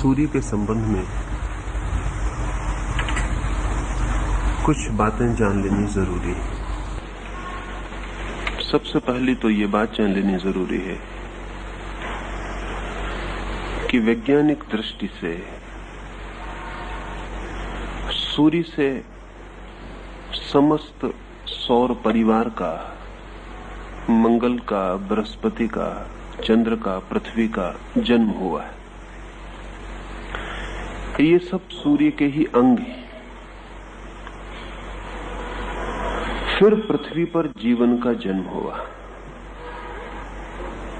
सूर्य के संबंध में कुछ बातें जान लेनी जरूरी है। सबसे पहली तो ये बात जान लेनी जरूरी है कि वैज्ञानिक दृष्टि से सूर्य से समस्त सौर परिवार का, मंगल का, बृहस्पति का, चंद्र का, पृथ्वी का जन्म हुआ है। ये सब सूर्य के ही अंग हैं। फिर पृथ्वी पर जीवन का जन्म हुआ,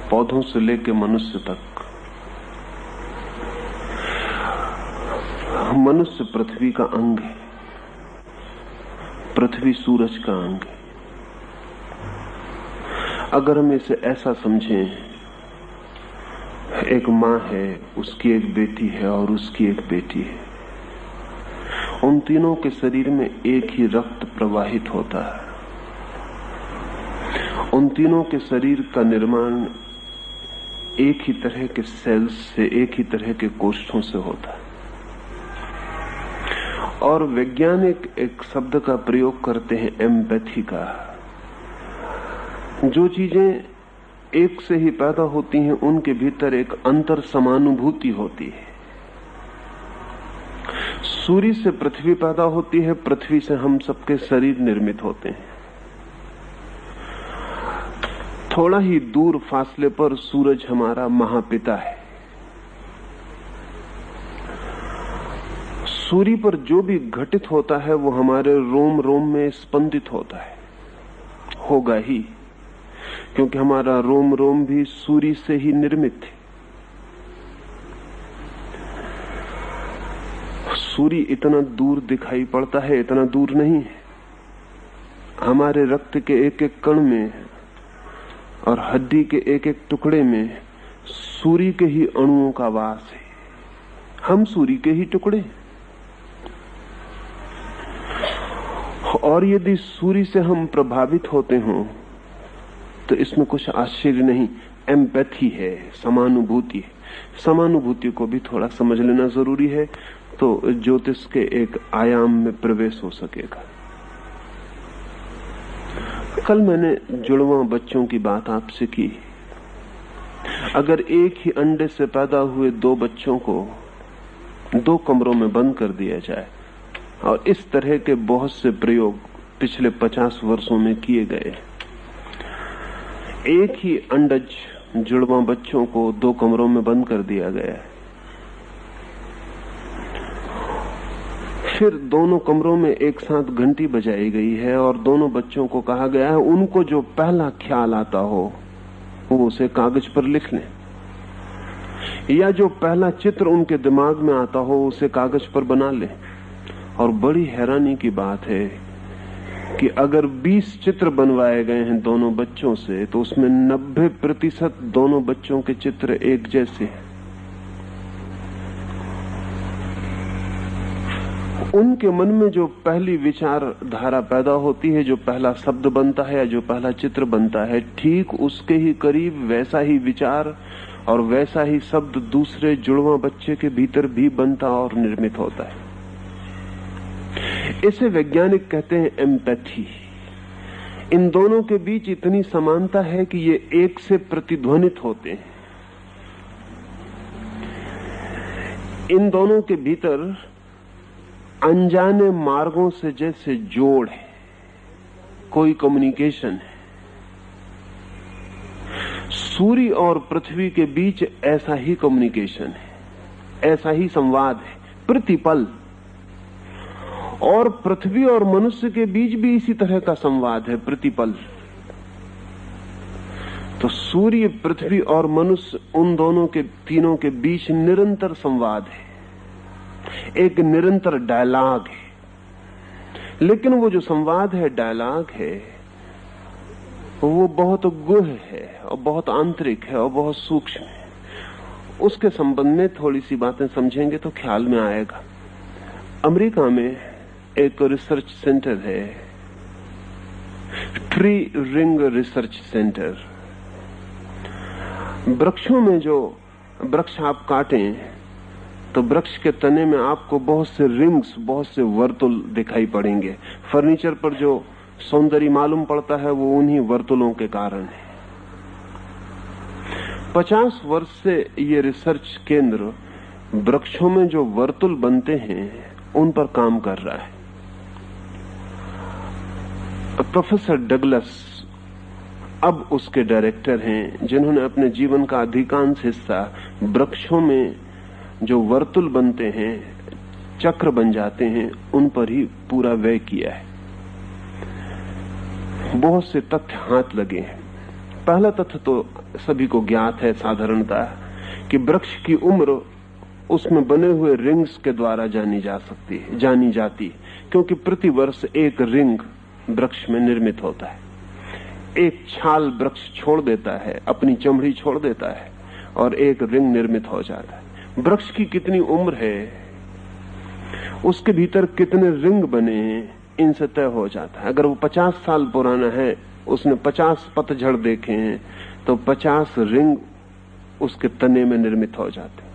पौधों से लेकर मनुष्य तक। मनुष्य पृथ्वी का अंग है, पृथ्वी सूरज का अंग है। अगर हम इसे ऐसा समझें, एक माँ है, उसकी एक बेटी है और उसकी एक बेटी है। उन तीनों के शरीर में एक ही रक्त प्रवाहित होता है। उन तीनों के शरीर का निर्माण एक ही तरह के सेल्स से, एक ही तरह के कोष्ठों से होता है। और वैज्ञानिक एक शब्द का प्रयोग करते हैं, एम्पैथी का। जो चीजें एक से ही पैदा होती हैं, उनके भीतर एक अंतर समानुभूति होती है। सूर्य से पृथ्वी पैदा होती है, पृथ्वी से हम सबके शरीर निर्मित होते हैं। थोड़ा ही दूर फासले पर सूरज हमारा महापिता है। सूर्य पर जो भी घटित होता है वो हमारे रोम रोम में स्पंदित होता है, होगा ही, क्योंकि हमारा रोम रोम भी सूर्य से ही निर्मित है। सूर्य इतना दूर दिखाई पड़ता है, इतना दूर नहीं है। हमारे रक्त के एक एक कण में और हड्डी के एक एक टुकड़े में सूर्य के ही अणुओं का वास है। हम सूर्य के ही टुकड़े। और यदि सूर्य से हम प्रभावित होते हों तो इसमें कुछ आश्चर्य नहीं। एम्पैथी है, समानुभूति है। समानुभूति को भी थोड़ा समझ लेना जरूरी है, तो ज्योतिष के एक आयाम में प्रवेश हो सकेगा। कल मैंने जुड़वा बच्चों की बात आपसे की। अगर एक ही अंडे से पैदा हुए दो बच्चों को 2 कमरों में बंद कर दिया जाए, और इस तरह के बहुत से प्रयोग पिछले 50 वर्षों में किए गए। एक ही अंडज जुड़वा बच्चों को 2 कमरों में बंद कर दिया गया है। फिर दोनों कमरों में एक साथ घंटी बजाई गई है और दोनों बच्चों को कहा गया है उनको जो पहला ख्याल आता हो वो उसे कागज पर लिख लें, या जो पहला चित्र उनके दिमाग में आता हो उसे कागज पर बना लें। और बड़ी हैरानी की बात है कि अगर 20 चित्र बनवाए गए हैं दोनों बच्चों से, तो उसमें 90% दोनों बच्चों के चित्र एक जैसे हैं। उनके मन में जो पहली विचार धारा पैदा होती है, जो पहला शब्द बनता है या जो पहला चित्र बनता है, ठीक उसके ही करीब वैसा ही विचार और वैसा ही शब्द दूसरे जुड़वा बच्चे के भीतर भी बनता और निर्मित होता है। इसे वैज्ञानिक कहते हैं एम्पैथी। इन दोनों के बीच इतनी समानता है कि ये एक से प्रतिध्वनित होते हैं। इन दोनों के भीतर अनजाने मार्गों से जैसे जोड़ है, कोई कम्युनिकेशन है। सूर्य और पृथ्वी के बीच ऐसा ही कम्युनिकेशन है, ऐसा ही संवाद है प्रतिपल। और पृथ्वी और मनुष्य के बीच भी इसी तरह का संवाद है प्रतिपल। तो सूर्य, पृथ्वी और मनुष्य, उन दोनों के, तीनों के बीच निरंतर संवाद है, एक निरंतर डायलॉग है। लेकिन वो जो संवाद है, डायलॉग है, वो बहुत गुह है और बहुत आंतरिक है और बहुत सूक्ष्म है। उसके संबंध में थोड़ी सी बातें समझेंगे तो ख्याल में आएगा। अमेरिका में एक रिसर्च सेंटर है, ट्री रिंग रिसर्च सेंटर। वृक्षों में जो वृक्ष आप काटें तो वृक्ष के तने में आपको बहुत से रिंग्स, बहुत से वर्तुल दिखाई पड़ेंगे। फर्नीचर पर जो सौंदर्य मालूम पड़ता है वो उन्हीं वर्तुलों के कारण है। 50 वर्ष से ये रिसर्च केंद्र वृक्षों में जो वर्तुल बनते हैं उन पर काम कर रहा है। प्रोफेसर डगलस अब उसके डायरेक्टर हैं, जिन्होंने अपने जीवन का अधिकांश हिस्सा वृक्षों में जो वर्तुल बनते हैं, चक्र बन जाते हैं, उन पर ही पूरा व्यय किया है। बहुत से तथ्य हाथ लगे हैं। पहला तथ्य तो सभी को ज्ञात है साधारणतः कि वृक्ष की उम्र उसमें बने हुए रिंग्स के द्वारा जानी जाती, क्योंकि प्रति वर्ष एक रिंग वृक्ष में निर्मित होता है। एक छाल वृक्ष छोड़ देता है, अपनी चमड़ी छोड़ देता है और एक रिंग निर्मित हो जाता है। वृक्ष की कितनी उम्र है, उसके भीतर कितने रिंग बने हैं, इनसे तय हो जाता है। अगर वो 50 साल पुराना है, उसने 50 पतझड़ देखे हैं, तो 50 रिंग उसके तने में निर्मित हो जाते हैं।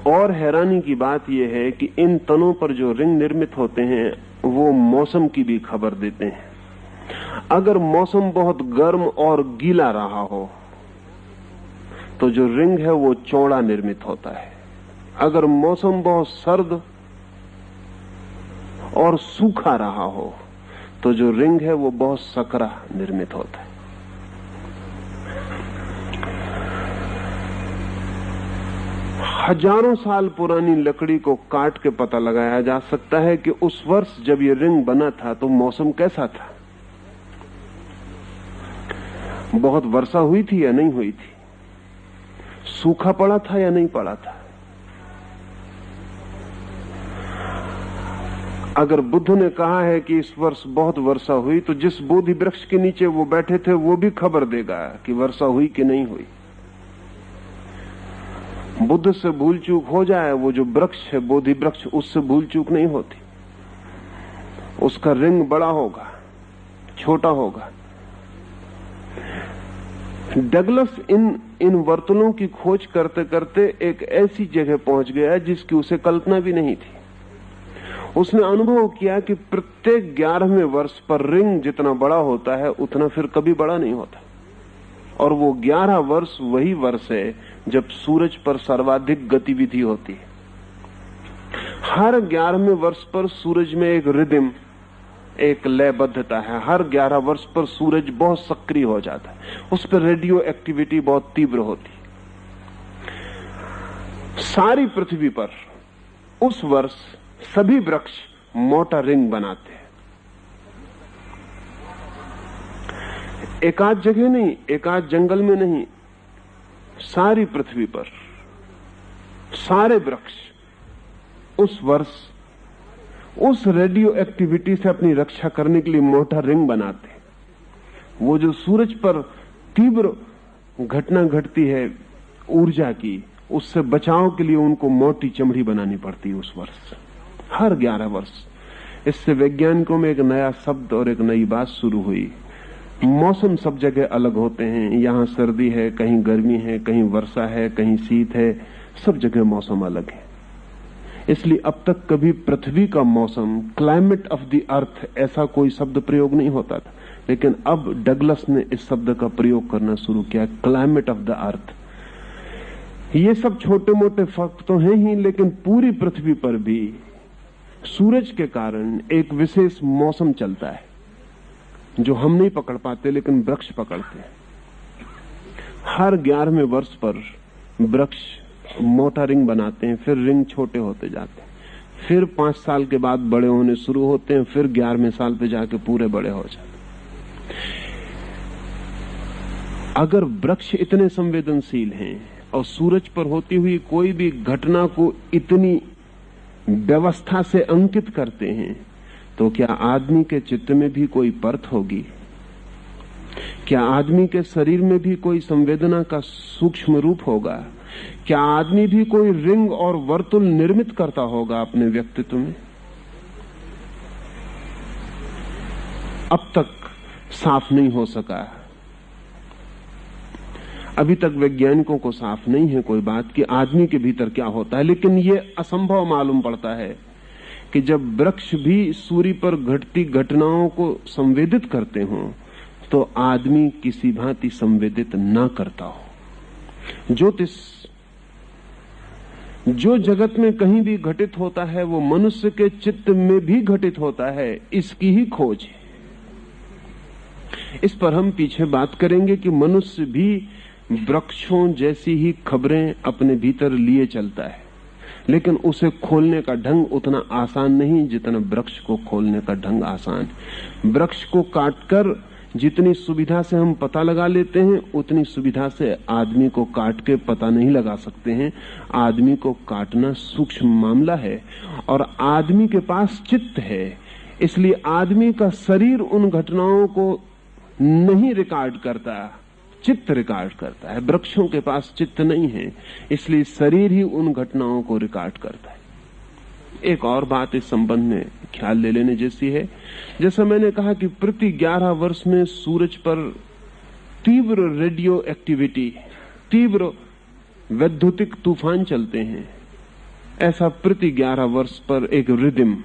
और हैरानी की बात यह है कि इन तनों पर जो रिंग निर्मित होते हैं वो मौसम की भी खबर देते हैं। अगर मौसम बहुत गर्म और गीला रहा हो तो जो रिंग है वो चौड़ा निर्मित होता है। अगर मौसम बहुत सर्द और सूखा रहा हो तो जो रिंग है वो बहुत सकरा निर्मित होता है। हजारों साल पुरानी लकड़ी को काट के पता लगाया जा सकता है कि उस वर्ष जब ये रिंग बना था तो मौसम कैसा था, बहुत वर्षा हुई थी या नहीं हुई थी, सूखा पड़ा था या नहीं पड़ा था। अगर बुद्ध ने कहा है कि इस वर्ष बहुत वर्षा हुई, तो जिस बोधि वृक्ष के नीचे वो बैठे थे वो भी खबर देगा कि वर्षा हुई कि नहीं हुई। बुद्ध से भूल चूक हो जाए, वो जो वृक्ष है बोधि वृक्ष, उससे भूल चूक नहीं होती। उसका रिंग बड़ा होगा, छोटा होगा। डगलस इन वर्तुलों की खोज करते करते एक ऐसी जगह पहुंच गया जिसकी उसे कल्पना भी नहीं थी। उसने अनुभव किया कि प्रत्येक 11वें वर्ष पर रिंग जितना बड़ा होता है उतना फिर कभी बड़ा नहीं होता। और वो 11 वर्ष वही वर्ष है जब सूरज पर सर्वाधिक गतिविधि होती है। हर 11वें वर्ष पर सूरज में एक रिदम, एक लयबद्धता है। हर 11 वर्ष पर सूरज बहुत सक्रिय हो जाता है, उस पर रेडियो एक्टिविटी बहुत तीव्र होती है। सारी पृथ्वी पर उस वर्ष सभी वृक्ष मोटा रिंग बनाते हैं। एकाध जगह नहीं, एकाध जंगल में नहीं, सारी पृथ्वी पर सारे वृक्ष उस वर्ष उस रेडियो एक्टिविटी से अपनी रक्षा करने के लिए मोटा रिंग बनाते हैं। वो जो सूरज पर तीव्र घटना घटती है ऊर्जा की, उससे बचाव के लिए उनको मोटी चमड़ी बनानी पड़ती है उस वर्ष, हर 11 वर्ष। इससे वैज्ञानिकों में एक नया शब्द और एक नई बात शुरू हुई। मौसम सब जगह अलग होते हैं, यहाँ सर्दी है, कहीं गर्मी है, कहीं वर्षा है, कहीं शीत है, सब जगह मौसम अलग है। इसलिए अब तक कभी पृथ्वी का मौसम, क्लाइमेट ऑफ द अर्थ, ऐसा कोई शब्द प्रयोग नहीं होता था। लेकिन अब डगलस ने इस शब्द का प्रयोग करना शुरू किया, क्लाइमेट ऑफ द अर्थ। ये सब छोटे मोटे फर्क तो हैं ही, लेकिन पूरी पृथ्वी पर भी सूरज के कारण एक विशेष मौसम चलता है जो हम नहीं पकड़ पाते लेकिन वृक्ष पकड़ते हैं। हर 11वें वर्ष पर वृक्ष मोटा रिंग बनाते हैं, फिर रिंग छोटे होते जाते हैं, फिर 5 साल के बाद बड़े होने शुरू होते हैं, फिर 11वें साल पे जाके पूरे बड़े हो जाते हैं। अगर वृक्ष इतने संवेदनशील हैं और सूरज पर होती हुई कोई भी घटना को इतनी व्यवस्था से अंकित करते हैं, तो क्या आदमी के चित्त में भी कोई परत होगी? क्या आदमी के शरीर में भी कोई संवेदना का सूक्ष्म रूप होगा? क्या आदमी भी कोई रिंग और वर्तुल निर्मित करता होगा अपने व्यक्तित्व में? अब तक साफ नहीं हो सका। अभी तक वैज्ञानिकों को साफ नहीं है कोई बात कि आदमी के भीतर क्या होता है, लेकिन ये असंभव मालूम पड़ता है कि जब वृक्ष भी सूर्य पर घटती घटनाओं को संवेदित करते हों तो आदमी किसी भांति संवेदित ना करता हो। ज्योतिष जो जगत में कहीं भी घटित होता है वो मनुष्य के चित्त में भी घटित होता है, इसकी ही खोज है। इस पर हम पीछे बात करेंगे कि मनुष्य भी वृक्षों जैसी ही खबरें अपने भीतर लिए चलता है, लेकिन उसे खोलने का ढंग उतना आसान नहीं जितना वृक्ष को खोलने का ढंग आसान है। वृक्ष को काटकर जितनी सुविधा से हम पता लगा लेते हैं उतनी सुविधा से आदमी को काट के पता नहीं लगा सकते हैं। आदमी को काटना सूक्ष्म मामला है और आदमी के पास चित्त है, इसलिए आदमी का शरीर उन घटनाओं को नहीं रिकॉर्ड करता, चित्त रिकॉर्ड करता है। वृक्षों के पास चित्त नहीं है, इसलिए शरीर ही उन घटनाओं को रिकॉर्ड करता है। एक और बात इस संबंध में ख्याल ले लेने जैसी है, जैसा मैंने कहा कि प्रति 11 वर्ष में सूरज पर तीव्र रेडियो एक्टिविटी, तीव्र वैद्युतिक तूफान चलते हैं, ऐसा प्रति 11 वर्ष पर एक रिदम,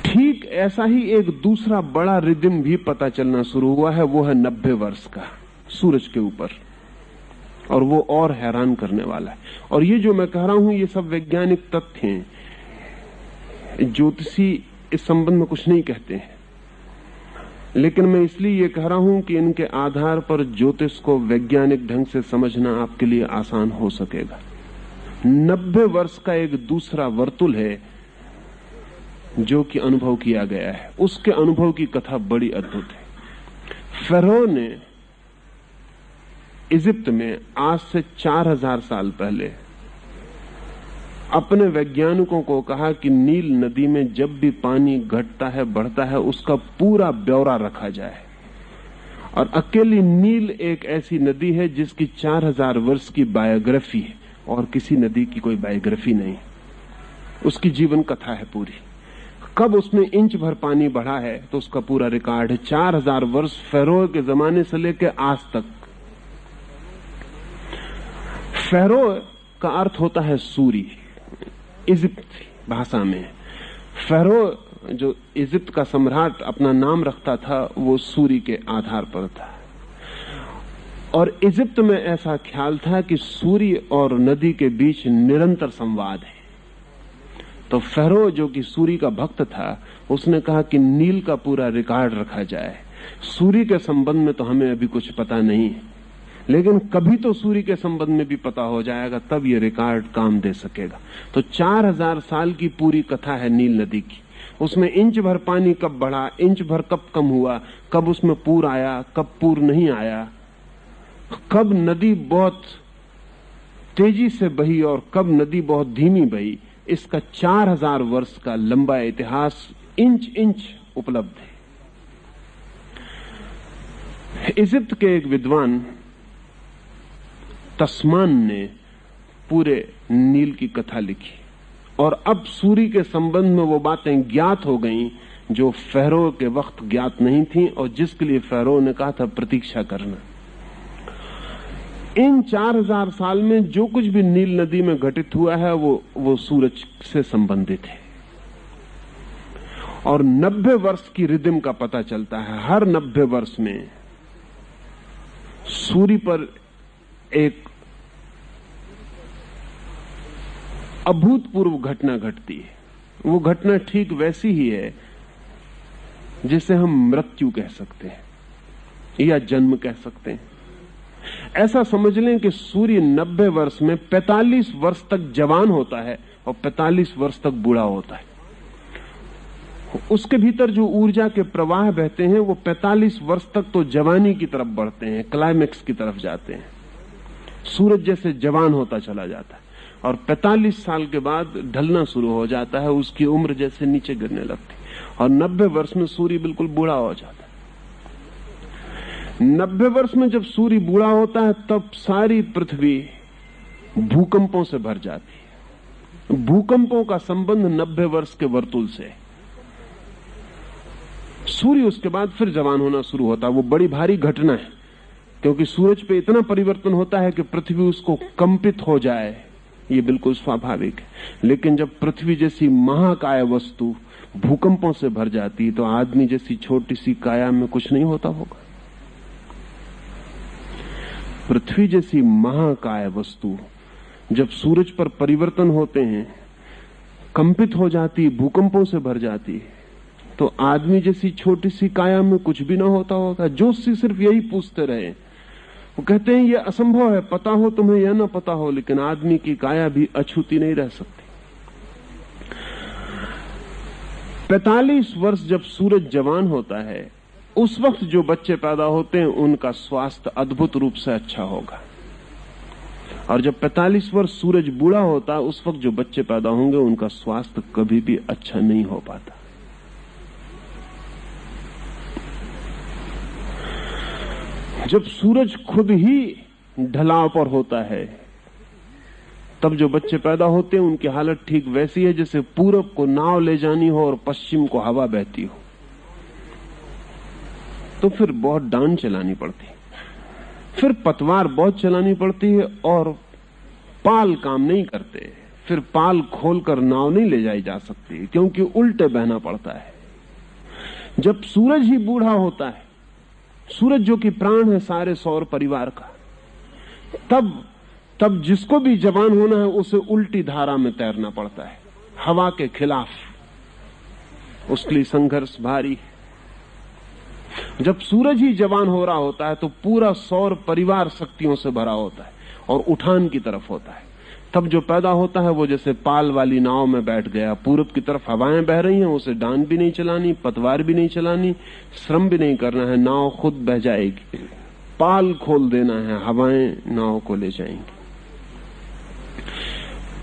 ठीक ऐसा ही एक दूसरा बड़ा रिदम भी पता चलना शुरू हुआ है। वो है 90 वर्ष का सूरज के ऊपर, और वो और हैरान करने वाला है। और ये जो मैं कह रहा हूं ये सब वैज्ञानिक तथ्य हैं, ज्योतिषी इस संबंध में कुछ नहीं कहते हैं, लेकिन मैं इसलिए ये कह रहा हूं कि इनके आधार पर ज्योतिष को वैज्ञानिक ढंग से समझना आपके लिए आसान हो सकेगा। 90 वर्ष का एक दूसरा वर्तुल है जो कि अनुभव किया गया है। उसके अनुभव की कथा बड़ी अद्भुत है। फेरो ने इजिप्ट में आज से 4000 साल पहले अपने वैज्ञानिकों को कहा कि नील नदी में जब भी पानी घटता है बढ़ता है उसका पूरा ब्यौरा रखा जाए। और अकेली नील एक ऐसी नदी है जिसकी 4000 वर्ष की बायोग्राफी है और किसी नदी की कोई बायोग्राफी नहीं, उसकी जीवन कथा है पूरी। कब उसमें इंच भर पानी बढ़ा है तो उसका पूरा रिकॉर्ड है। 4000 वर्ष फेरो के जमाने से लेकर आज तक। फेरो का अर्थ होता है सूर्य, इजिप्ट भाषा में। फेरो जो इजिप्ट का सम्राट अपना नाम रखता था वो सूर्य के आधार पर था। और इजिप्ट में ऐसा ख्याल था कि सूर्य और नदी के बीच निरंतर संवाद है। तो फेरो जो कि सूर्य का भक्त था उसने कहा कि नील का पूरा रिकॉर्ड रखा जाए। सूर्य के संबंध में तो हमें अभी कुछ पता नहीं है, लेकिन कभी तो सूर्य के संबंध में भी पता हो जाएगा, तब ये रिकॉर्ड काम दे सकेगा। तो 4000 साल की पूरी कथा है नील नदी की। उसमें इंच भर पानी कब बढ़ा, इंच भर कब कम हुआ, कब उसमें पूर आया, कब पूर नहीं आया, कब नदी बहुत तेजी से बही और कब नदी बहुत धीमी बही, इसका 4000 वर्ष का लंबा इतिहास इंच इंच उपलब्ध है। इजिप्ट के एक विद्वान तस्मान ने पूरे नील की कथा लिखी और अब सूर्य के संबंध में वो बातें ज्ञात हो गईं जो फेरो के वक्त ज्ञात नहीं थी और जिसके लिए फेरो ने कहा था प्रतीक्षा करना। इन 4000 साल में जो कुछ भी नील नदी में घटित हुआ है वो सूरज से संबंधित है। और 90 वर्ष की रिदम का पता चलता है। हर 90 वर्ष में सूर्य पर एक अभूतपूर्व घटना घटती है। वो घटना ठीक वैसी ही है जिसे हम मृत्यु कह सकते हैं या जन्म कह सकते हैं। ऐसा समझ लें कि सूर्य 90 वर्ष में 45 वर्ष तक जवान होता है और 45 वर्ष तक बूढ़ा होता है। उसके भीतर जो ऊर्जा के प्रवाह बहते हैं वो 45 वर्ष तक तो जवानी की तरफ बढ़ते हैं, क्लाइमेक्स की तरफ जाते हैं। सूरज जैसे जवान होता चला जाता है और 45 साल के बाद ढलना शुरू हो जाता है, उसकी उम्र जैसे नीचे गिरने लगती और 90 वर्ष में सूर्य बिल्कुल बूढ़ा हो जाता है। 90 वर्ष में जब सूर्य बूढ़ा होता है तब सारी पृथ्वी भूकंपों से भर जाती है। भूकंपों का संबंध 90 वर्ष के वर्तुल से। सूर्य उसके बाद फिर जवान होना शुरू होता है। वो बड़ी भारी घटना है, क्योंकि सूरज पे इतना परिवर्तन होता है कि पृथ्वी उसको कंपित हो जाए, ये बिल्कुल स्वाभाविक है। लेकिन जब पृथ्वी जैसी महाकाय वस्तु भूकंपों से भर जाती है तो आदमी जैसी छोटी सी काया में कुछ नहीं होता होगा। पृथ्वी जैसी महाकाय वस्तु जब सूरज पर परिवर्तन होते हैं, कंपित हो जाती, भूकंपों से भर जाती है, तो आदमी जैसी छोटी सी काया में कुछ भी ना होता होगा। जोशी सिर्फ यही पूछते रहे। वो कहते हैं ये असंभव है, पता हो तुम्हें या ना पता हो, लेकिन आदमी की काया भी अछूती नहीं रह सकती। 45 वर्ष जब सूरज जवान होता है, उस वक्त जो बच्चे पैदा होते हैं उनका स्वास्थ्य अद्भुत रूप से अच्छा होगा। और जब 45 वर्ष सूरज बूढ़ा होता है, उस वक्त जो बच्चे पैदा होंगे उनका स्वास्थ्य कभी भी अच्छा नहीं हो पाता। जब सूरज खुद ही ढलाव पर होता है, तब जो बच्चे पैदा होते हैं उनकी हालत ठीक वैसी है जैसे पूरब को नाव ले जानी हो और पश्चिम को हवा बहती हो। तो फिर बहुत डांड चलानी पड़ती है, फिर पतवार बहुत चलानी पड़ती है और पाल काम नहीं करते। फिर पाल खोलकर नाव नहीं ले जाई जा सकती, क्योंकि उल्टे बहना पड़ता है। जब सूरज ही बूढ़ा होता है, सूरज जो कि प्राण है सारे सौर परिवार का, तब जिसको भी जवान होना है उसे उल्टी धारा में तैरना पड़ता है, हवा के खिलाफ। उसके लिए संघर्ष भारी है। जब सूरज ही जवान हो रहा होता है तो पूरा सौर परिवार शक्तियों से भरा होता है और उठान की तरफ होता है। तब जो पैदा होता है वो जैसे पाल वाली नाव में बैठ गया, पूरब की तरफ हवाएं बह रही हैं, उसे डांड भी नहीं चलानी, पतवार भी नहीं चलानी, श्रम भी नहीं करना है, नाव खुद बह जाएगी। पाल खोल देना है, हवाएं नाव को ले जाएंगी।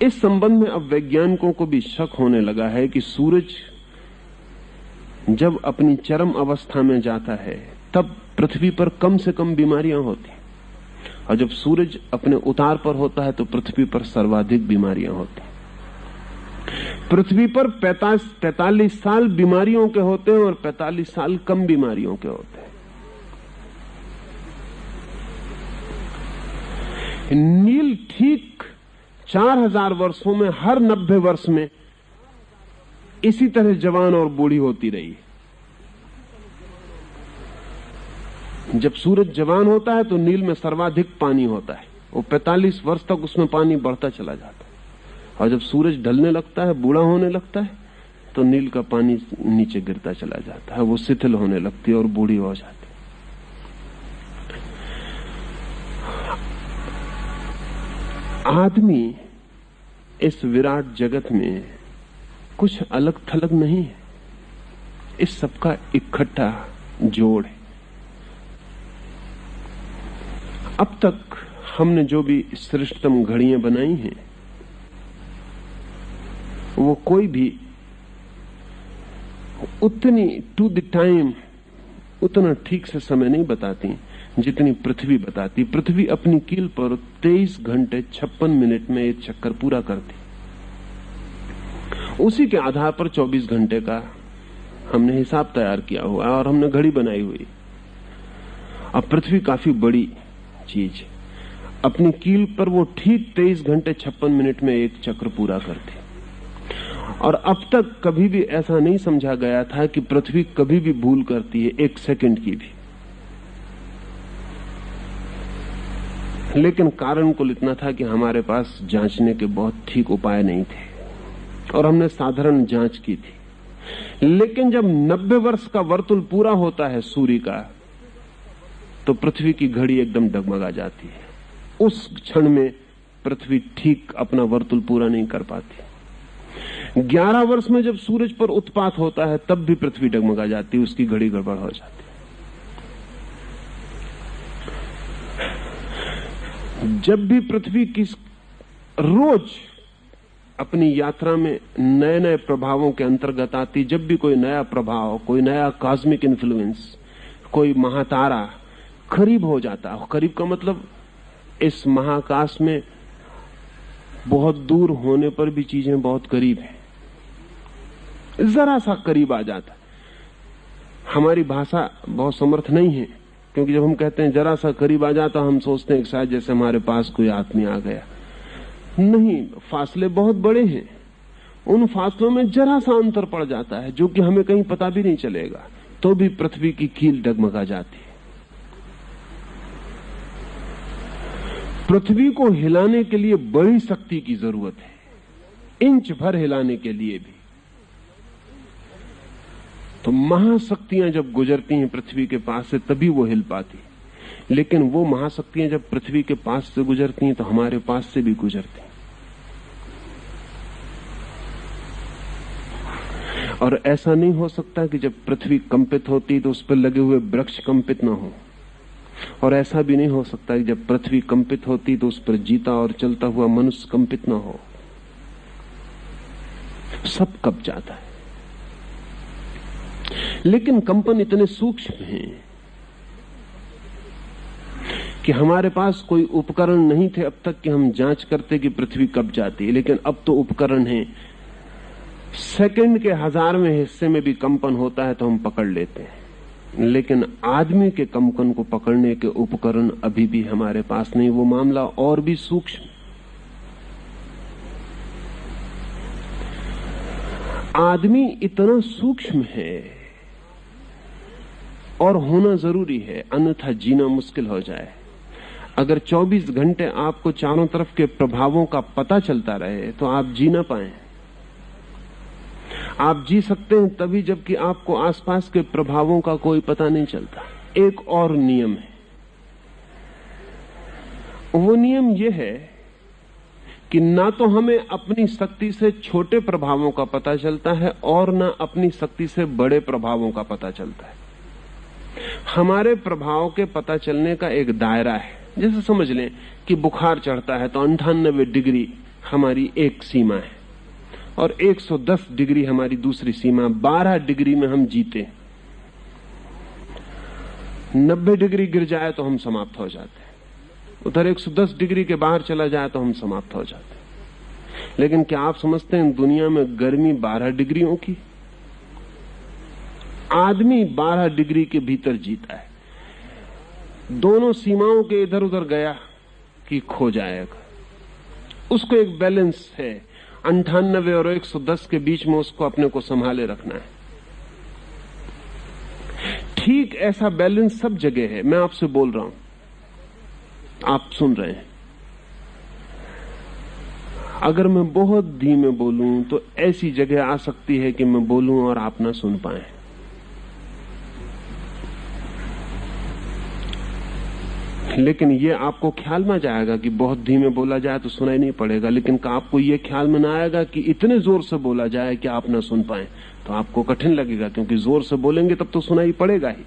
इस संबंध में अब वैज्ञानिकों को भी शक होने लगा है कि सूरज जब अपनी चरम अवस्था में जाता है तब पृथ्वी पर कम से कम बीमारियां होती, और जब सूरज अपने उतार पर होता है तो पृथ्वी पर सर्वाधिक बीमारियां होती। पृथ्वी पर 45 साल बीमारियों के होते हैं और 45 साल कम बीमारियों के होते हैं। नील ठीक 4000 वर्षों में हर 90 वर्ष में इसी तरह जवान और बूढ़ी होती रही। जब सूरज जवान होता है तो नील में सर्वाधिक पानी होता है, वो 45 वर्ष तक उसमें पानी बढ़ता चला जाता है, और जब सूरज ढलने लगता है, बूढ़ा होने लगता है, तो नील का पानी नीचे गिरता चला जाता है, वो शिथिल होने लगती है और बूढ़ी हो जाती है। आदमी इस विराट जगत में कुछ अलग थलग नहीं है, इस सबका इकट्ठा जोड़ है। अब तक हमने जो भी श्रेष्ठतम घड़ियां बनाई हैं वो कोई भी उतनी टू द टाइम, उतना ठीक से समय नहीं बताती जितनी पृथ्वी बताती। पृथ्वी अपनी कील पर 23 घंटे 56 मिनट में एक चक्कर पूरा करती। उसी के आधार पर 24 घंटे का हमने हिसाब तैयार किया हुआ है और हमने घड़ी बनाई हुई। अब पृथ्वी काफी बड़ी चीज है, अपनी कील पर वो ठीक 23 घंटे 56 मिनट में एक चक्र पूरा करती। और अब तक कभी भी ऐसा नहीं समझा गया था कि पृथ्वी कभी भी भूल करती है, एक सेकंड की भी। लेकिन कारण कुल इतना था कि हमारे पास जांचने के बहुत ठीक उपाय नहीं थे और हमने साधारण जांच की थी। लेकिन जब 90 वर्ष का वर्तुल पूरा होता है सूर्य का, तो पृथ्वी की घड़ी एकदम डगमगा जाती है। उस क्षण में पृथ्वी ठीक अपना वर्तुल पूरा नहीं कर पाती। 11 वर्ष में जब सूरज पर उत्पात होता है तब भी पृथ्वी डगमगा जाती है, उसकी घड़ी गड़बड़ हो जाती है। जब भी पृथ्वी की रोज अपनी यात्रा में नए नए प्रभावों के अंतर्गत आती, जब भी कोई नया प्रभाव, कोई नया कॉस्मिक इन्फ्लुएंस, कोई महातारा करीब हो जाता है। करीब का मतलब इस महाकाश में बहुत दूर होने पर भी चीजें बहुत करीब हैं, जरा सा करीब आ जाता है। हमारी भाषा बहुत समर्थ नहीं है, क्योंकि जब हम कहते हैं जरा सा करीब आ जाता, हम सोचते हैं कि शायद जैसे हमारे पास कोई आदमी आ गया। नहीं, फासले बहुत बड़े हैं। उन फासलों में जरा सा अंतर पड़ जाता है जो कि हमें कहीं पता भी नहीं चलेगा, तो भी पृथ्वी की कील डगमगा जाती है। पृथ्वी को हिलाने के लिए बड़ी शक्ति की जरूरत है, इंच भर हिलाने के लिए भी। तो महाशक्तियां जब गुजरती हैं पृथ्वी के पास से तभी वो हिल पाती, लेकिन वो महाशक्तियां जब पृथ्वी के पास से गुजरती हैं तो हमारे पास से भी गुजरती हैं। और ऐसा नहीं हो सकता कि जब पृथ्वी कंपित होती तो उस पर लगे हुए वृक्ष कंपित ना हो, और ऐसा भी नहीं हो सकता कि जब पृथ्वी कंपित होती तो उस पर जीता और चलता हुआ मनुष्य कंपित ना हो। सब कब जाता है, लेकिन कंपन इतने सूक्ष्म हैं कि हमारे पास कोई उपकरण नहीं थे अब तक कि हम जांच करते कि पृथ्वी कब जाती है, लेकिन अब तो उपकरण है। सेकंड के 1000वें हिस्से में भी कंपन होता है तो हम पकड़ लेते हैं, लेकिन आदमी के कंपन को पकड़ने के उपकरण अभी भी हमारे पास नहीं। वो मामला और भी सूक्ष्म। आदमी इतना सूक्ष्म है और होना जरूरी है, अन्यथा जीना मुश्किल हो जाए। अगर 24 घंटे आपको चारों तरफ के प्रभावों का पता चलता रहे तो आप जी ना पाए। आप जी सकते हैं तभी जबकि आपको आसपास के प्रभावों का कोई पता नहीं चलता। एक और नियम है, वो नियम यह है कि ना तो हमें अपनी शक्ति से छोटे प्रभावों का पता चलता है और ना अपनी शक्ति से बड़े प्रभावों का पता चलता है। हमारे प्रभाव के पता चलने का एक दायरा है। जैसे समझ लें कि बुखार चढ़ता है तो 98 डिग्री हमारी एक सीमा है और 110 डिग्री हमारी दूसरी सीमा। 12 डिग्री में हम जीते। 90 डिग्री गिर जाए तो हम समाप्त हो जाते हैं, उधर 110 डिग्री के बाहर चला जाए तो हम समाप्त हो जाते हैं। लेकिन क्या आप समझते हैं दुनिया में गर्मी 12 डिग्रियों की? आदमी 12 डिग्री के भीतर जीता है। दोनों सीमाओं के इधर उधर गया कि खो जाएगा। उसको एक बैलेंस है, 98 और 110 के बीच में उसको अपने को संभाले रखना है। ठीक ऐसा बैलेंस सब जगह है। मैं आपसे बोल रहा हूं, आप सुन रहे हैं। अगर मैं बहुत धीमे बोलूं तो ऐसी जगह आ सकती है कि मैं बोलूं और आप ना सुन पाए। लेकिन ये आपको ख्याल में जाएगा कि बहुत धीमे बोला जाए तो सुनाई नहीं पड़ेगा, लेकिन आपको ये ख्याल में ना आएगा कि इतने जोर से बोला जाए कि आप ना सुन पाए, तो आपको कठिन लगेगा, क्योंकि जोर से बोलेंगे तब तो सुनाई पड़ेगा ही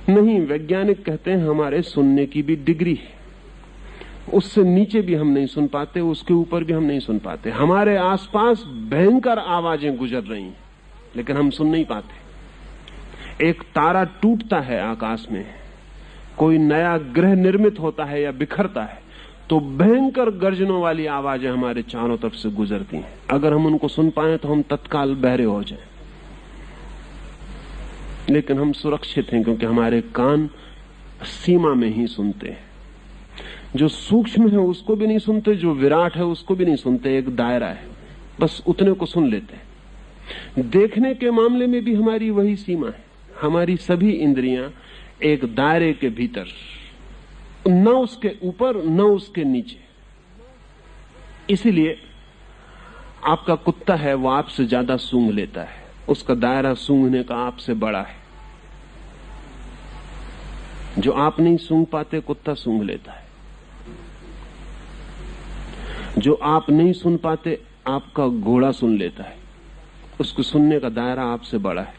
नहीं। वैज्ञानिक कहते हैं हमारे सुनने की भी डिग्री है, उससे नीचे भी हम नहीं सुन पाते, उसके ऊपर भी हम नहीं सुन पाते। हमारे आसपास भयंकर आवाजें गुजर रही हैं लेकिन हम सुन नहीं पाते। एक तारा टूटता है आकाश में, कोई नया ग्रह निर्मित होता है या बिखरता है, तो भयंकर गर्जनों वाली आवाजें हमारे चारों तरफ से गुजरती हैं। अगर हम उनको सुन पाए तो हम तत्काल बहरे हो जाएं, लेकिन हम सुरक्षित हैं क्योंकि हमारे कान सीमा में ही सुनते हैं। जो सूक्ष्म है उसको भी नहीं सुनते, जो विराट है उसको भी नहीं सुनते। एक दायरा है, बस उतने को सुन लेते हैं। देखने के मामले में भी हमारी वही सीमा है। हमारी सभी इंद्रियां एक दायरे के भीतर, न उसके ऊपर न उसके नीचे। इसीलिए आपका कुत्ता है वो आपसे ज्यादा सूंघ लेता है, उसका दायरा सूंघने का आपसे बड़ा है। जो आप नहीं सूंघ पाते कुत्ता सूंघ लेता है। जो आप नहीं सुन पाते आपका घोड़ा सुन लेता है, उसको सुनने का दायरा आपसे बड़ा है।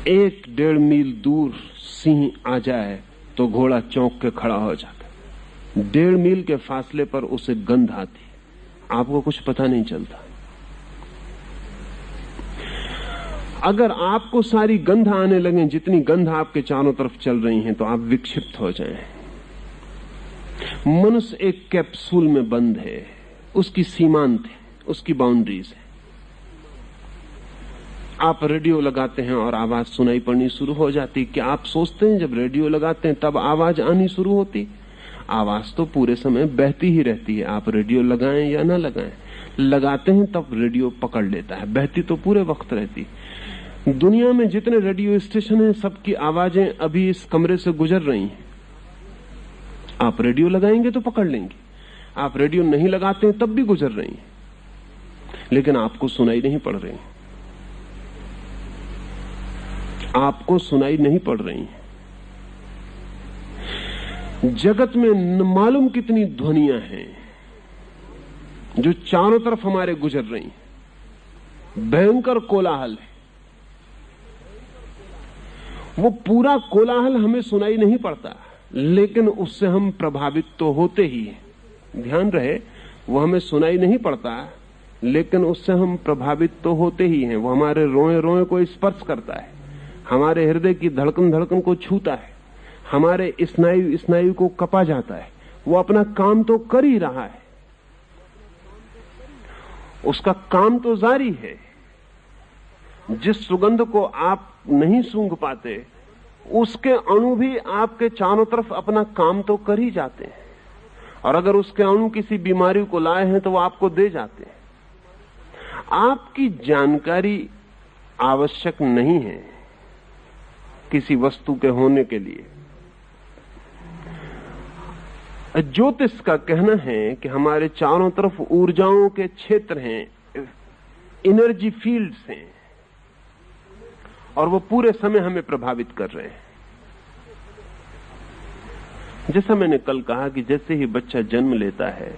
1-1.5 मील दूर सिंह आ जाए तो घोड़ा चौंक के खड़ा हो जाता है। 1.5 मील के फासले पर उसे गंध आती, आपको कुछ पता नहीं चलता। अगर आपको सारी गंध आने लगे, जितनी गंध आपके चारों तरफ चल रही हैं, तो आप विक्षिप्त हो जाएं। मनुष्य एक कैप्सूल में बंद है, उसकी सीमांत है, उसकी बाउंड्रीज है। आप रेडियो लगाते हैं और आवाज सुनाई पड़नी शुरू हो जाती। क्या आप सोचते हैं जब रेडियो लगाते हैं तब आवाज आनी शुरू होती? आवाज तो पूरे समय बहती ही रहती है, आप रेडियो लगाएं या ना लगाएं। लगाते हैं तब रेडियो पकड़ लेता है, बहती तो पूरे वक्त रहती। दुनिया में जितने रेडियो स्टेशन हैं सबकी आवाजें अभी इस कमरे से गुजर रही हैं। आप रेडियो लगाएंगे तो पकड़ लेंगे, आप रेडियो नहीं लगाते हैं तब भी गुजर रही हैं, लेकिन आपको सुनाई नहीं पड़ रही, आपको सुनाई नहीं पड़ रही है। जगत में न मालूम कितनी ध्वनियां हैं जो चारों तरफ हमारे गुजर रही हैं। भयंकर कोलाहल है, वो पूरा कोलाहल हमें सुनाई नहीं पड़ता, लेकिन उससे हम प्रभावित तो होते ही हैं। ध्यान रहे, वो हमें सुनाई नहीं पड़ता, लेकिन उससे हम प्रभावित तो होते ही हैं। वो हमारे रोए रोए को स्पर्श करता है, हमारे हृदय की धड़कन धड़कन को छूता है, हमारे स्नायु स्नायु को कपा जाता है। वो अपना काम तो कर ही रहा है, उसका काम तो जारी है। जिस सुगंध को आप नहीं सूंघ पाते, उसके अणु भी आपके चारों तरफ अपना काम तो कर ही जाते हैं, और अगर उसके अणु किसी बीमारी को लाए हैं तो वो आपको दे जाते हैं। आपकी जानकारी आवश्यक नहीं है किसी वस्तु के होने के लिए। ज्योतिष का कहना है कि हमारे चारों तरफ ऊर्जाओं के क्षेत्र हैं, एनर्जी फील्ड्स हैं, और वो पूरे समय हमें प्रभावित कर रहे हैं। जैसा मैंने कल कहा कि जैसे ही बच्चा जन्म लेता है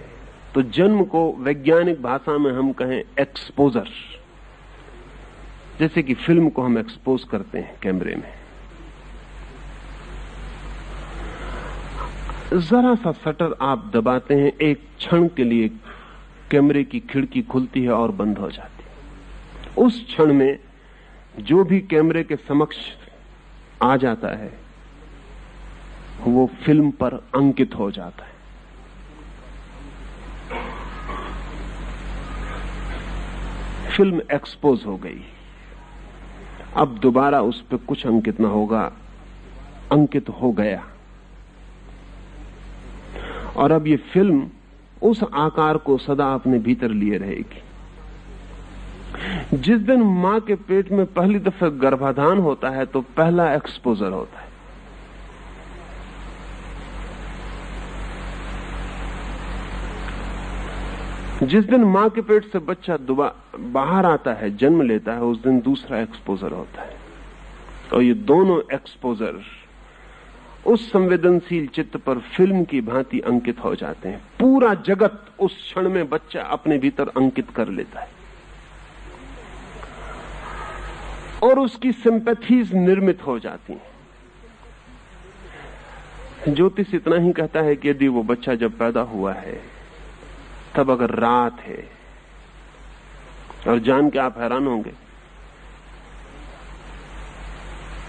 तो जन्म को वैज्ञानिक भाषा में हम कहें एक्सपोजर, जैसे कि फिल्म को हम एक्सपोज करते हैं कैमरे में। जरा सा शटर आप दबाते हैं, एक क्षण के लिए कैमरे की खिड़की खुलती है और बंद हो जाती है। उस क्षण में जो भी कैमरे के समक्ष आ जाता है वो फिल्म पर अंकित हो जाता है। फिल्म एक्सपोज हो गई, अब दोबारा उस पर कुछ अंकित ना होगा, अंकित हो गया। और अब ये फिल्म उस आकार को सदा अपने भीतर लिए रहेगी। जिस दिन मां के पेट में पहली दफे गर्भाधान होता है तो पहला एक्सपोजर होता है। जिस दिन मां के पेट से बच्चा बाहर आता है, जन्म लेता है, उस दिन दूसरा एक्सपोजर होता है। और ये दोनों एक्सपोजर उस संवेदनशील चित्त पर फिल्म की भांति अंकित हो जाते हैं। पूरा जगत उस क्षण में बच्चा अपने भीतर अंकित कर लेता है और उसकी सिंपैथीज निर्मित हो जाती हैं। ज्योतिष इतना ही कहता है कि यदि वो बच्चा जब पैदा हुआ है तब अगर रात है, और जान के आप हैरान होंगे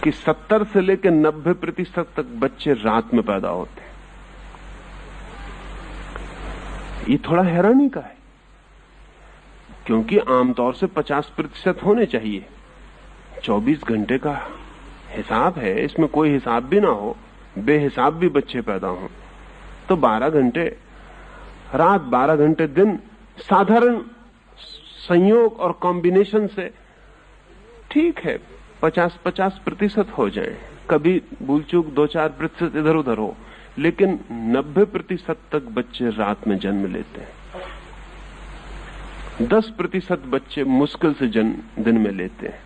कि 70 से लेकर 90% तक बच्चे रात में पैदा होते हैं। ये थोड़ा हैरानी का है, क्योंकि आमतौर से 50% होने चाहिए। 24 घंटे का हिसाब है, इसमें कोई हिसाब भी ना हो, बेहिसाब भी बच्चे पैदा हों तो 12 घंटे रात, 12 घंटे दिन, साधारण संयोग और कॉम्बिनेशन से ठीक है 50% हो जाए, कभी भूल चूक 2-4% इधर उधर हो, लेकिन 90% तक बच्चे रात में जन्म लेते हैं। 10% बच्चे मुश्किल से जन्म दिन में लेते हैं।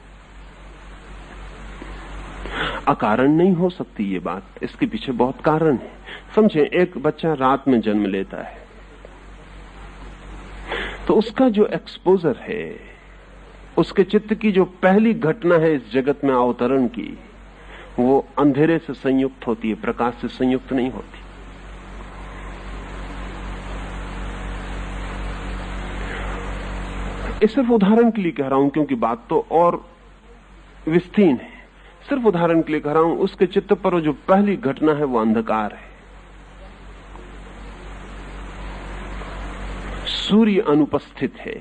अकारण नहीं हो सकती ये बात, इसके पीछे बहुत कारण है। समझे, एक बच्चा रात में जन्म लेता है तो उसका जो एक्सपोजर है, उसके चित्त की जो पहली घटना है इस जगत में अवतरण की, वो अंधेरे से संयुक्त होती है, प्रकाश से संयुक्त नहीं होती। इस सिर्फ उदाहरण के लिए कह रहा हूं, क्योंकि बात तो और विस्तीर्ण है। सिर्फ उदाहरण के लिए कह रहा हूं, उसके चित्त पर जो पहली घटना है वो अंधकार है। सूर्य अनुपस्थित है,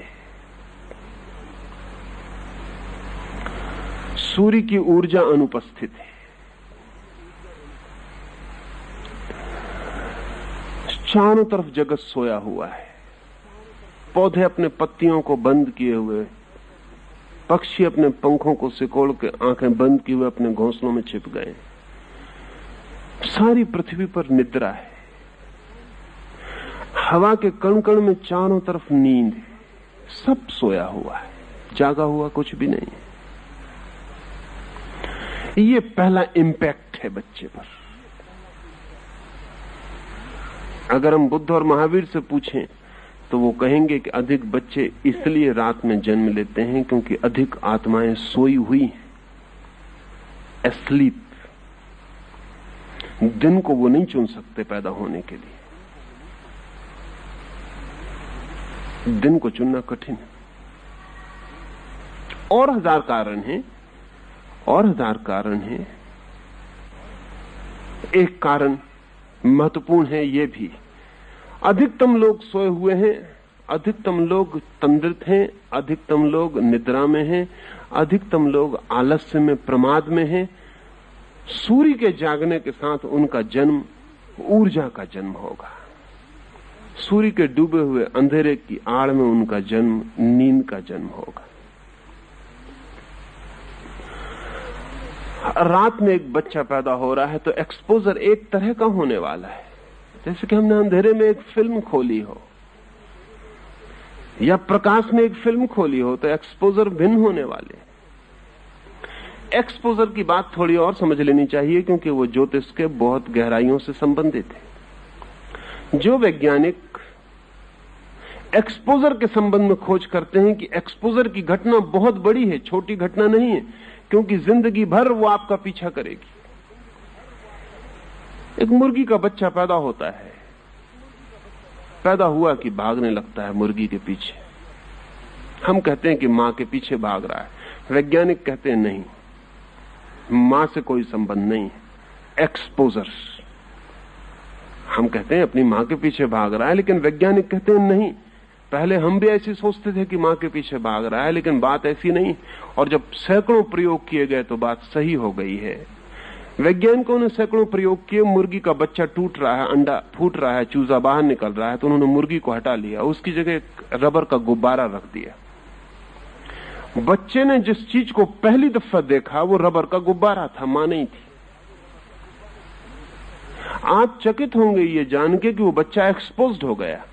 सूर्य की ऊर्जा अनुपस्थित है। चारों तरफ जगत सोया हुआ है, पौधे अपने पत्तियों को बंद किए हुए, पक्षी अपने पंखों को सिकोड़ के आंखें बंद किए हुए अपने घोंसलों में छिप गए। सारी पृथ्वी पर निद्रा है। हवा के कण कण में चारों तरफ नींद है, सब सोया हुआ है, जागा हुआ कुछ भी नहीं है। ये पहला इंपैक्ट है बच्चे पर। अगर हम बुद्ध और महावीर से पूछें तो वो कहेंगे कि अधिक बच्चे इसलिए रात में जन्म लेते हैं क्योंकि अधिक आत्माएं सोई हुई हैं, एस्लीप। दिन को वो नहीं चुन सकते पैदा होने के लिए, दिन को चुनना कठिन है। और हजार कारण हैं, और हजार कारण हैं। एक कारण महत्वपूर्ण है ये भी, अधिकतम लोग सोए हुए हैं, अधिकतम लोग तंद्रित हैं, अधिकतम लोग निद्रा में हैं, अधिकतम लोग आलस्य में, प्रमाद में हैं। सूर्य के जागने के साथ उनका जन्म ऊर्जा का जन्म होगा। सूर्य के डूबे हुए अंधेरे की आड़ में उनका जन्म नींद का जन्म होगा। रात में एक बच्चा पैदा हो रहा है तो एक्सपोजर एक तरह का होने वाला है, जैसे कि हमने अंधेरे में एक फिल्म खोली हो या प्रकाश में एक फिल्म खोली हो, तो एक्सपोजर भिन्न होने वाले। एक्सपोजर की बात थोड़ी और समझ लेनी चाहिए क्योंकि वो ज्योतिष के बहुत गहराइयों से संबंधित है। जो वैज्ञानिक एक्सपोजर के संबंध में खोज करते हैं कि एक्सपोजर की घटना बहुत बड़ी है, छोटी घटना नहीं है, क्योंकि जिंदगी भर वो आपका पीछा करेगी। एक मुर्गी का बच्चा पैदा होता है, पैदा हुआ कि भागने लगता है मुर्गी के पीछे। हम कहते हैं कि मां के पीछे भाग रहा है, वैज्ञानिक कहते हैं नहीं, मां से कोई संबंध नहीं है, एक्सपोजर। हम कहते हैं अपनी मां के पीछे भाग रहा है, लेकिन वैज्ञानिक कहते हैं नहीं। पहले हम भी ऐसे सोचते थे कि मां के पीछे भाग रहा है, लेकिन बात ऐसी नहीं। और जब सैकड़ों प्रयोग किए गए तो बात सही हो गई है। वैज्ञानिकों ने सैकड़ों प्रयोग किए, मुर्गी का बच्चा टूट रहा है, अंडा फूट रहा है, चूजा बाहर निकल रहा है, तो उन्होंने मुर्गी को हटा लिया, उसकी जगह रबर का गुब्बारा रख दिया। बच्चे ने जिस चीज को पहली दफा देखा वो रबर का गुब्बारा था, मां नहीं थी। आप चकित होंगे ये जान के कि वो बच्चा एक्सपोज्ड हो गया।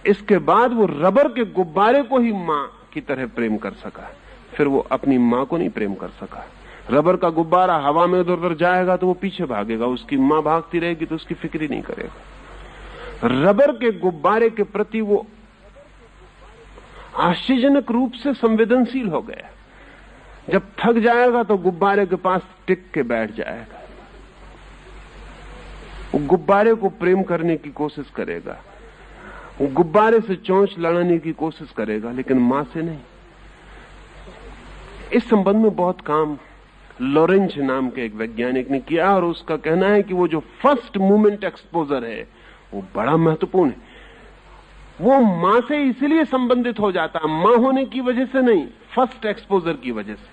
इसके बाद वो रबर के गुब्बारे को ही मां की तरह प्रेम कर सका, फिर वो अपनी मां को नहीं प्रेम कर सका। रबर का गुब्बारा हवा में उधर उधर जाएगा तो वो पीछे भागेगा, उसकी मां भागती रहेगी तो उसकी फिक्र ही नहीं करेगा। रबर के गुब्बारे के प्रति वो आश्चर्यजनक रूप से संवेदनशील हो गया। जब थक जाएगा तो गुब्बारे के पास टिक के बैठ जाएगा, वो गुब्बारे को प्रेम करने की कोशिश करेगा, वो गुब्बारे से चोंच लड़ाने की कोशिश करेगा, लेकिन मां से नहीं। इस संबंध में बहुत काम लॉरेंज नाम के एक वैज्ञानिक ने किया, और उसका कहना है कि वो जो फर्स्ट मूवमेंट एक्सपोजर है वो बड़ा महत्वपूर्ण है। वो मां से इसलिए संबंधित हो जाता है, मां होने की वजह से नहीं, फर्स्ट एक्सपोजर की वजह से।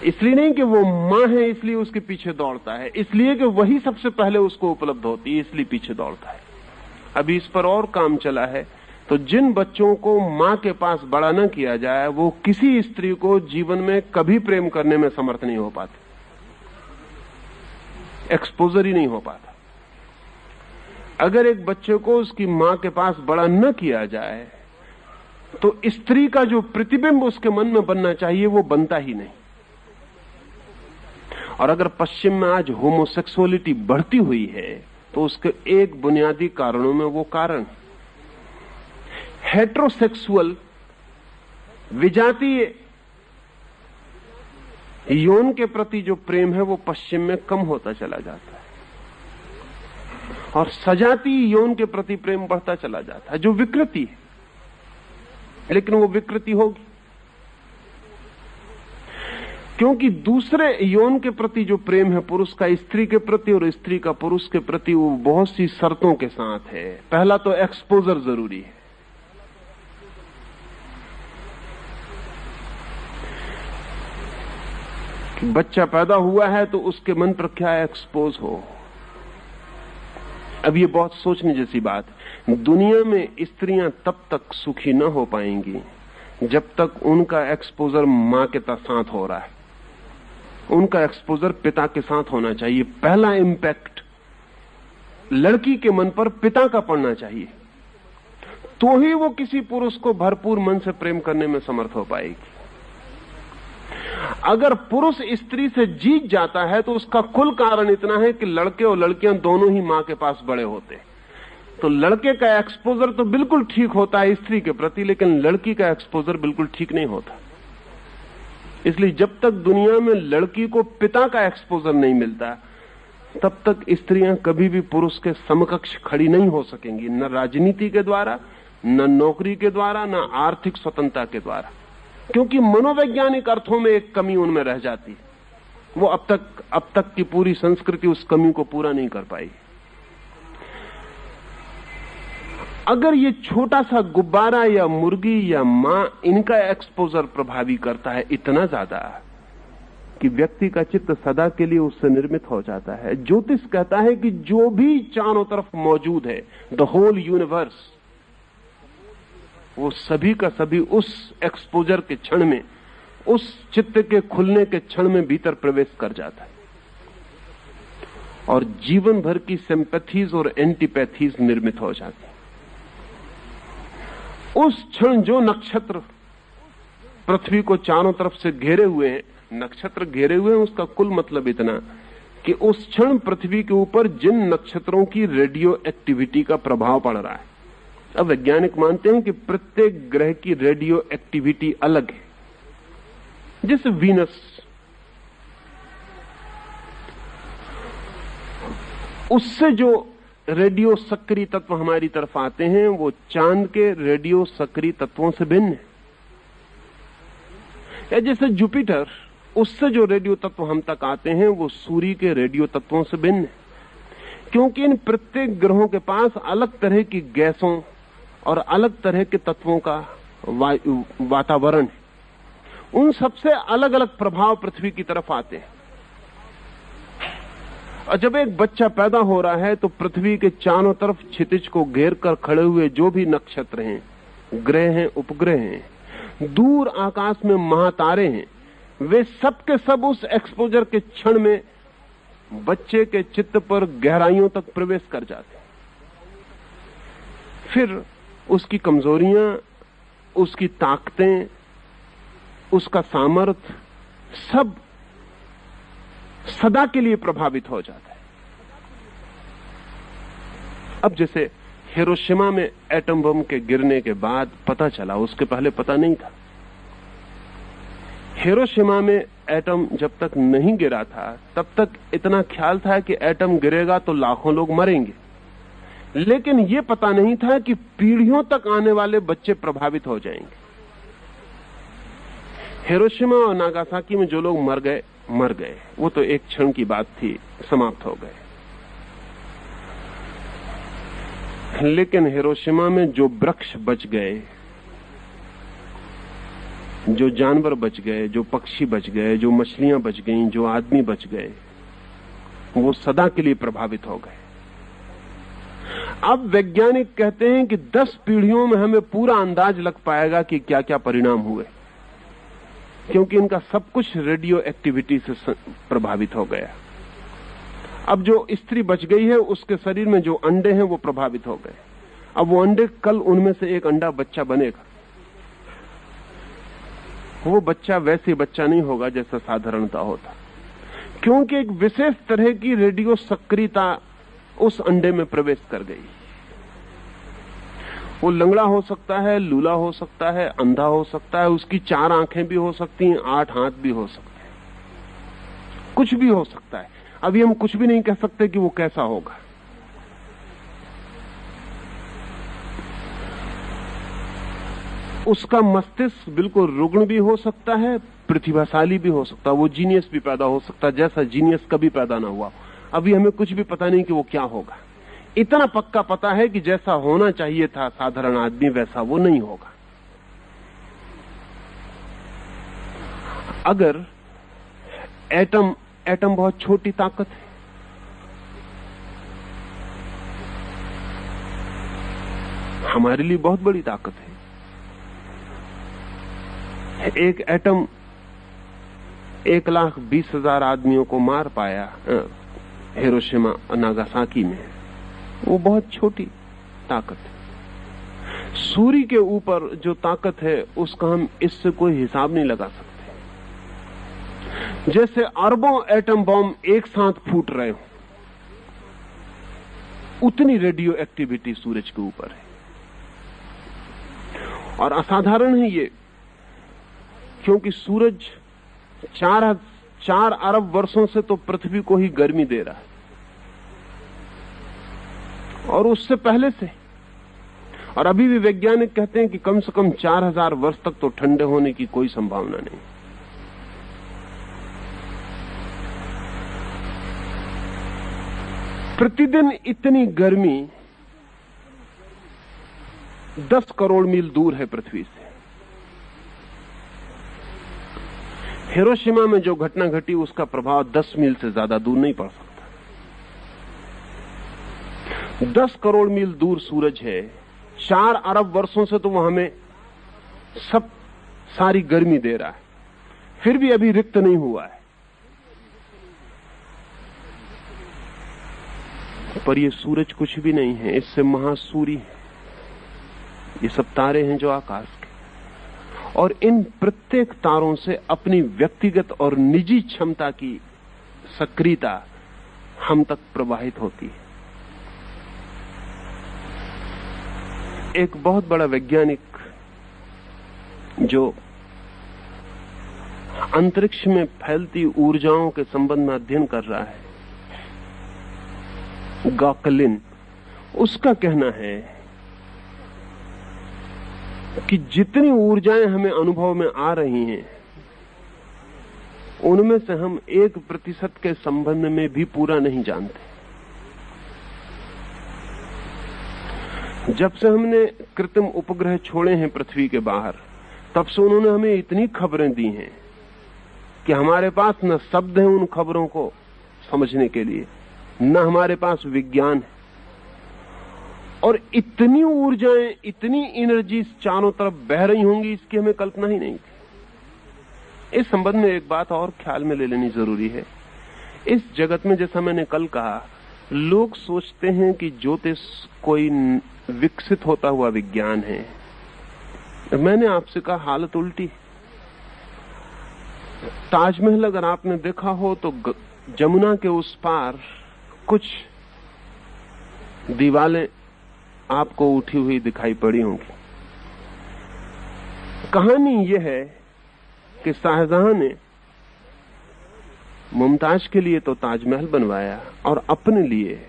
इसलिए नहीं कि वो मां है इसलिए उसके पीछे दौड़ता है, इसलिए कि वही सबसे पहले उसको उपलब्ध होती है, इसलिए पीछे दौड़ता है। अभी इस पर और काम चला है। तो जिन बच्चों को मां के पास बड़ा न किया जाए वो किसी स्त्री को जीवन में कभी प्रेम करने में समर्थ नहीं हो पाते, एक्सपोजर ही नहीं हो पाता। अगर एक बच्चे को उसकी मां के पास बड़ा न किया जाए तो स्त्री का जो प्रतिबिंब उसके मन में बनना चाहिए वो बनता ही नहीं। और अगर पश्चिम में आज होमोसेक्सुअलिटी बढ़ती हुई है तो उसके एक बुनियादी कारणों में वो कारण हेट्रोसेक्सुअल विजातीय यौन के प्रति जो प्रेम है वो पश्चिम में कम होता चला जाता है, और सजातीय यौन के प्रति प्रेम बढ़ता चला जाता है, जो विकृति है। लेकिन वो विकृति होगी क्योंकि दूसरे यौन के प्रति जो प्रेम है पुरुष का स्त्री के प्रति और स्त्री का पुरुष के प्रति, वो बहुत सी शर्तों के साथ है। पहला तो एक्सपोजर जरूरी है। कि बच्चा पैदा हुआ है तो उसके मन पर क्या एक्सपोज हो। अब ये बहुत सोचने जैसी बात है। दुनिया में स्त्रियां तब तक सुखी न हो पाएंगी जब तक उनका एक्सपोजर मां के साथ हो रहा है, उनका एक्सपोजर पिता के साथ होना चाहिए। पहला इंपैक्ट लड़की के मन पर पिता का पड़ना चाहिए, तो ही वो किसी पुरुष को भरपूर मन से प्रेम करने में समर्थ हो पाएगी। अगर पुरुष स्त्री से जीत जाता है तो उसका कुल कारण इतना है कि लड़के और लड़कियां दोनों ही मां के पास बड़े होते हैं। तो लड़के का एक्सपोजर तो बिल्कुल ठीक होता है स्त्री के प्रति, लेकिन लड़की का एक्सपोजर बिल्कुल ठीक नहीं होता। इसलिए जब तक दुनिया में लड़की को पिता का एक्सपोजर नहीं मिलता, तब तक स्त्रियां कभी भी पुरुष के समकक्ष खड़ी नहीं हो सकेंगी, न राजनीति के द्वारा, न नौकरी के द्वारा, न आर्थिक स्वतंत्रता के द्वारा, क्योंकि मनोवैज्ञानिक अर्थों में एक कमी उनमें रह जाती। वो अब तक की पूरी संस्कृति उस कमी को पूरा नहीं कर पाई। अगर ये छोटा सा गुब्बारा या मुर्गी या मां, इनका एक्सपोजर प्रभावी करता है इतना ज्यादा कि व्यक्ति का चित्त सदा के लिए उससे निर्मित हो जाता है। ज्योतिष कहता है कि जो भी चारों तरफ मौजूद है, द होल यूनिवर्स, वो सभी का सभी उस एक्सपोजर के क्षण में, उस चित्त के खुलने के क्षण में भीतर प्रवेश कर जाता है और जीवन भर की सिंपैथीज और एंटीपैथीज निर्मित हो जाती है। उस क्षण जो नक्षत्र पृथ्वी को चारों तरफ से घेरे हुए हैं, नक्षत्र घेरे हुए हैं, उसका कुल मतलब इतना कि उस क्षण पृथ्वी के ऊपर जिन नक्षत्रों की रेडियो एक्टिविटी का प्रभाव पड़ रहा है। अब वैज्ञानिक मानते हैं कि प्रत्येक ग्रह की रेडियो एक्टिविटी अलग है। जैसे वीनस, उससे जो रेडियो सक्रिय तत्व हमारी तरफ आते हैं वो चांद के रेडियो सक्रिय तत्वों से भिन्न है। या जैसे जुपिटर, उससे जो रेडियो तत्व हम तक आते हैं वो सूर्य के रेडियो तत्वों से भिन्न है, क्योंकि इन प्रत्येक ग्रहों के पास अलग तरह की गैसों और अलग तरह के तत्वों का वातावरण है। उन सबसे अलग अलग प्रभाव पृथ्वी की तरफ आते हैं। और जब एक बच्चा पैदा हो रहा है तो पृथ्वी के चारों तरफ क्षितिज को घेर कर खड़े हुए जो भी नक्षत्र हैं, ग्रह हैं, उपग्रह हैं, दूर आकाश में महातारे हैं, वे सब के सब उस एक्सपोजर के क्षण में बच्चे के चित्त पर गहराइयों तक प्रवेश कर जाते हैं। फिर उसकी कमजोरियां, उसकी ताकतें, उसका सामर्थ्य सब सदा के लिए प्रभावित हो जाता है। अब जैसे हिरोशिमा में एटम बम के गिरने के बाद पता चला, उसके पहले पता नहीं था। हिरोशिमा में एटम जब तक नहीं गिरा था तब तक इतना ख्याल था कि एटम गिरेगा तो लाखों लोग मरेंगे, लेकिन यह पता नहीं था कि पीढ़ियों तक आने वाले बच्चे प्रभावित हो जाएंगे। हिरोशिमा और नागासाकी में जो लोग मर गए, वो तो एक क्षण की बात थी, समाप्त हो गए। लेकिन हिरोशिमा में जो वृक्ष बच गए, जो जानवर बच गए, जो पक्षी बच गए, जो मछलियां बच गईं, जो आदमी बच गए, वो सदा के लिए प्रभावित हो गए। अब वैज्ञानिक कहते हैं कि 10 पीढ़ियों में हमें पूरा अंदाज लग पाएगा कि क्या क्या परिणाम हुए, क्योंकि इनका सब कुछ रेडियो एक्टिविटी से प्रभावित हो गया। अब जो स्त्री बच गई है उसके शरीर में जो अंडे हैं वो प्रभावित हो गए। अब वो अंडे, कल उनमें से एक अंडा बच्चा बनेगा। वो बच्चा वैसे बच्चा नहीं होगा जैसा साधारणता होता, क्योंकि एक विशेष तरह की रेडियो सक्रियता उस अंडे में प्रवेश कर गई। वो लंगड़ा हो सकता है, लूला हो सकता है, अंधा हो सकता है, उसकी 4 आंखें भी हो सकती हैं, 8 हाथ भी हो सकते हैं, कुछ भी हो सकता है। अभी हम कुछ भी नहीं कह सकते कि वो कैसा होगा। उसका मस्तिष्क बिल्कुल रुग्ण भी हो सकता है, प्रतिभाशाली भी हो सकता है, वो जीनियस भी पैदा हो सकता है जैसा जीनियस कभी पैदा ना हुआ। अभी हमें कुछ भी पता नहीं कि वो क्या होगा। इतना पक्का पता है कि जैसा होना चाहिए था साधारण आदमी, वैसा वो नहीं होगा। अगर एटम बहुत छोटी ताकत है। हमारे लिए बहुत बड़ी ताकत है। एक एटम 1,20,000 आदमियों को मार पाया हिरोशिमा नागासाकी में। वो बहुत छोटी ताकत है। सूर्य के ऊपर जो ताकत है उसका हम इससे कोई हिसाब नहीं लगा सकते। जैसे अरबों एटम बॉम्ब एक साथ फूट रहे हो, उतनी रेडियो एक्टिविटी सूरज के ऊपर है। और असाधारण है ये, क्योंकि सूरज 4 अरब वर्षों से तो पृथ्वी को ही गर्मी दे रहा है, और उससे पहले से। और अभी भी वैज्ञानिक कहते हैं कि कम से कम 4,000 वर्ष तक तो ठंडे होने की कोई संभावना नहीं। प्रतिदिन इतनी गर्मी 10 करोड़ मील दूर है पृथ्वी से। हिरोशिमा में जो घटना घटी उसका प्रभाव 10 मील से ज्यादा दूर नहीं पड़ सकता। 10 करोड़ मील दूर सूरज है। 4 अरब वर्षों से तो वो हमें सारी गर्मी दे रहा है, फिर भी अभी रिक्त नहीं हुआ है। पर ये सूरज कुछ भी नहीं है, इससे महासूर्य है। ये सब तारे हैं जो आकाश के, और इन प्रत्येक तारों से अपनी व्यक्तिगत और निजी क्षमता की सक्रियता हम तक प्रवाहित होती है। एक बहुत बड़ा वैज्ञानिक जो अंतरिक्ष में फैलती ऊर्जाओं के संबंध में अध्ययन कर रहा है, गॉकलिन, उसका कहना है कि जितनी ऊर्जाएं हमें अनुभव में आ रही हैं, उनमें से हम 1% के संबंध में भी पूरा नहीं जानते। जब से हमने कृत्रिम उपग्रह छोड़े हैं पृथ्वी के बाहर, तब से उन्होंने हमें इतनी खबरें दी हैं कि हमारे पास न शब्द हैं उन खबरों को समझने के लिए, न हमारे पास विज्ञान है। और इतनी ऊर्जाएं, इतनी एनर्जी चारों तरफ बह रही होंगी, इसकी हमें कल्पना ही नहीं थी। इस संबंध में एक बात और ख्याल में ले लेनी जरूरी है। इस जगत में, जैसा मैंने कल कहा, लोग सोचते हैं कि ज्योतिष कोई विकसित होता हुआ विज्ञान है। मैंने आपसे कहा हालत उल्टी। ताजमहल अगर आपने देखा हो तो जमुना के उस पार कुछ दीवारें आपको उठी हुई दिखाई पड़ी होंगी। कहानी यह है कि शाहजहां ने मुमताज के लिए तो ताजमहल बनवाया, और अपने लिए,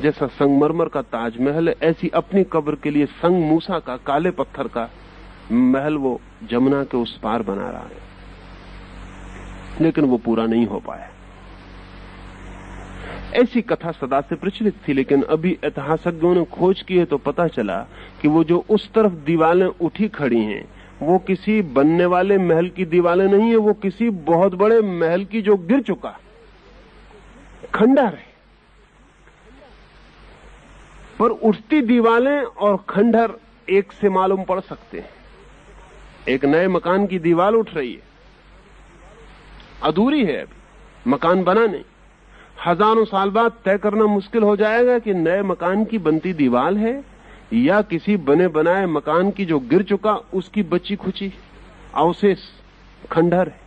जैसा संगमरमर का ताजमहल है, ऐसी अपनी कब्र के लिए संग मूसा का, काले पत्थर का महल वो जमुना के उस पार बना रहा है। लेकिन वो पूरा नहीं हो पाया। ऐसी कथा सदा से प्रचलित थी, लेकिन अभी ऐतिहासिकों ने खोज की है तो पता चला कि वो जो उस तरफ दीवारें उठी खड़ी हैं, वो किसी बनने वाले महल की दीवारें नहीं है, वो किसी बहुत बड़े महल की जो गिर चुका खंडहर है। पर उठती दीवारें और खंडहर एक से मालूम पड़ सकते हैं। एक नए मकान की दीवार उठ रही है, अधूरी है, अभी मकान बना नहीं। हजारों साल बाद तय करना मुश्किल हो जाएगा कि नए मकान की बनती दीवार है या किसी बने बनाए मकान की जो गिर चुका उसकी बची खुची अवशेष खंडहर है।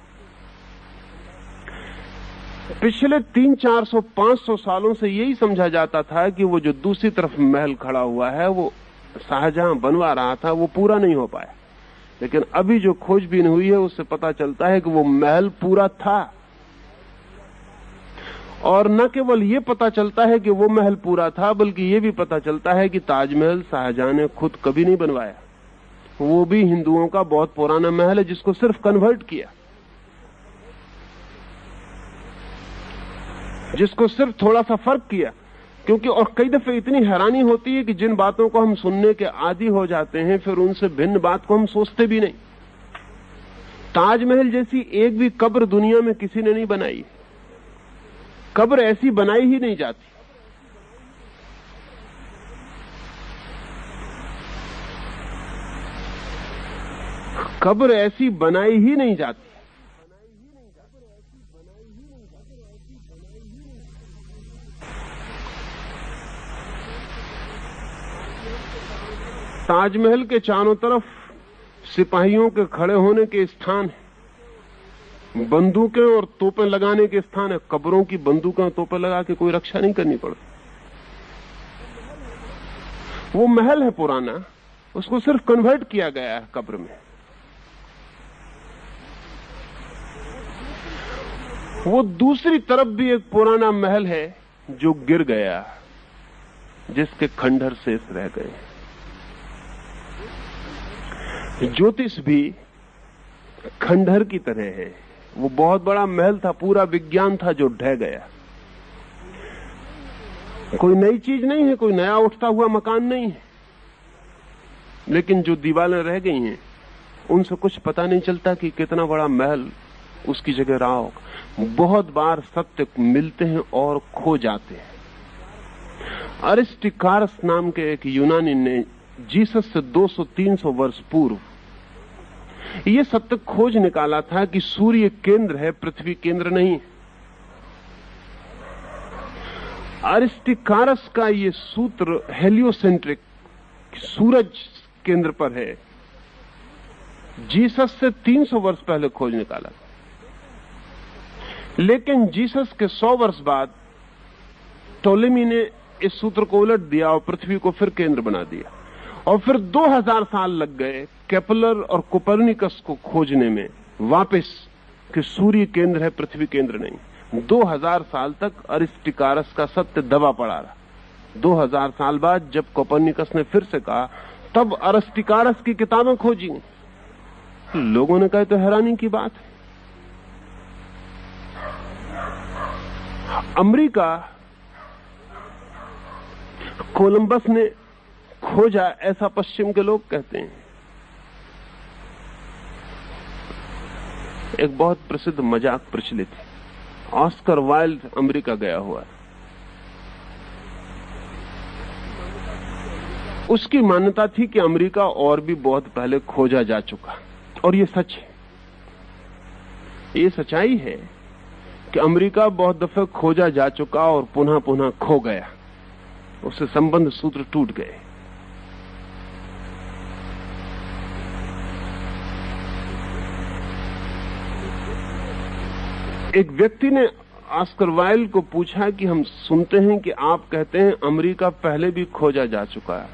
पिछले 300, 400, 500 सालों से यही समझा जाता था कि वो जो दूसरी तरफ महल खड़ा हुआ है, वो शाहजहां बनवा रहा था, वो पूरा नहीं हो पाया। लेकिन अभी जो खोजबीन हुई है उससे पता चलता है कि वो महल पूरा था। और न केवल ये पता चलता है कि वो महल पूरा था, बल्कि ये भी पता चलता है कि ताजमहल शाहजहां ने खुद कभी नहीं बनवाया। वो भी हिंदुओं का बहुत पुराना महल है जिसको सिर्फ कन्वर्ट किया, जिसको सिर्फ थोड़ा सा फर्क किया। क्योंकि और कई दफे इतनी हैरानी होती है कि जिन बातों को हम सुनने के आदी हो जाते हैं, फिर उनसे भिन्न बात को हम सोचते भी नहीं। ताजमहल जैसी एक भी कब्र दुनिया में किसी ने नहीं बनाई। कब्र ऐसी बनाई ही नहीं जाती। कब्र ऐसी बनाई ही नहीं जाती। ताजमहल के चारों तरफ सिपाहियों के खड़े होने के स्थान है, बंदूकें और तोपें लगाने के स्थान है। कब्रों की बंदूकें और तोपें लगा के कोई रक्षा नहीं करनी पड़ती। वो महल है पुराना, उसको सिर्फ कन्वर्ट किया गया है कब्र में। वो दूसरी तरफ भी एक पुराना महल है जो गिर गया, जिसके खंडहर शेष रह गए। ज्योतिष भी खंडहर की तरह है। वो बहुत बड़ा महल था, पूरा विज्ञान था जो ढह गया। कोई नई चीज नहीं है, कोई नया उठता हुआ मकान नहीं है, लेकिन जो दीवारें रह गई हैं उनसे कुछ पता नहीं चलता कि कितना बड़ा महल उसकी जगह रहा होगा। बहुत बार सत्य मिलते हैं और खो जाते हैं। अरिस्टिकारस नाम के एक यूनानी ने जीसस से 200-300 वर्ष पूर्व यह सत्य खोज निकाला था कि सूर्य केंद्र है, पृथ्वी केंद्र नहीं। अरिस्टिकारस का यह सूत्र हेलियोसेंट्रिक, सूरज केंद्र पर है, जीसस से 300 वर्ष पहले खोज निकाला। लेकिन जीसस के 100 वर्ष बाद टोलेमी ने इस सूत्र को उलट दिया और पृथ्वी को फिर केंद्र बना दिया। और फिर 2000 साल लग गए केपलर और कोपर्निकस को खोजने में वापस कि सूर्य केंद्र है, पृथ्वी केंद्र नहीं। 2000 साल तक अरिस्टिकारस का सत्य दबा पड़ा रहा। 2000 साल बाद जब कोपर्निकस ने फिर से कहा, तब अरिस्टिकारस की किताबें खोजी। लोगों ने कहा तो हैरानी की बात है। अमेरिका कोलंबस ने खोजा, ऐसा पश्चिम के लोग कहते हैं। एक बहुत प्रसिद्ध मजाक प्रचलित है। ऑस्कर वाइल्ड अमेरिका गया हुआ है। उसकी मान्यता थी कि अमेरिका और भी बहुत पहले खोजा जा चुका, और ये सच है। ये सच्चाई है कि अमेरिका बहुत दफे खोजा जा चुका और पुनः पुनः खो गया। उससे संबंध सूत्र टूट गए। एक व्यक्ति ने ऑस्कर वाइल्ड को पूछा कि हम सुनते हैं कि आप कहते हैं अमेरिका पहले भी खोजा जा चुका है,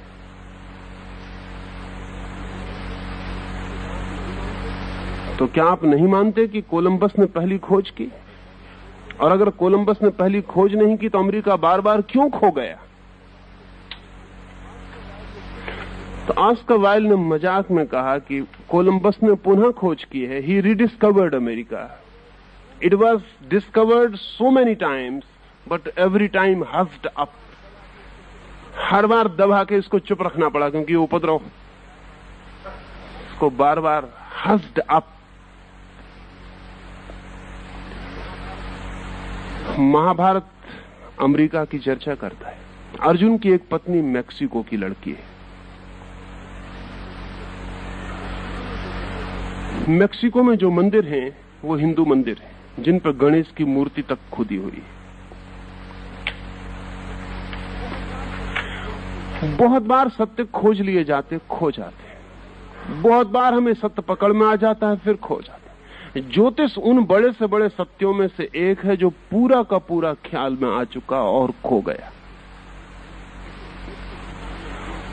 तो क्या आप नहीं मानते कि कोलंबस ने पहली खोज की? और अगर कोलंबस ने पहली खोज नहीं की तो अमेरिका बार बार क्यों खो गया? तो ऑस्कर वाइल्ड ने मजाक में कहा कि कोलंबस ने पुनः खोज की है। He rediscovered America. It was discovered so many times but every time hushed up. हर बार दबा के इसको चुप रखना पड़ा क्योंकि उपद्रव, इसको बार बार हस्ड अप। महाभारत अमेरिका की चर्चा करता है। अर्जुन की एक पत्नी मैक्सिको की लड़की है। मैक्सिको में जो मंदिर हैं वो हिंदू मंदिर हैं, जिन पर गणेश की मूर्ति तक खुदी हुई है। बहुत बार सत्य खोज लिए जाते, खो जाते। बहुत बार हमें सत्य पकड़ में आ जाता है, फिर खो जाता है। ज्योतिष उन बड़े से बड़े सत्यों में से एक है जो पूरा का पूरा ख्याल में आ चुका और खो गया।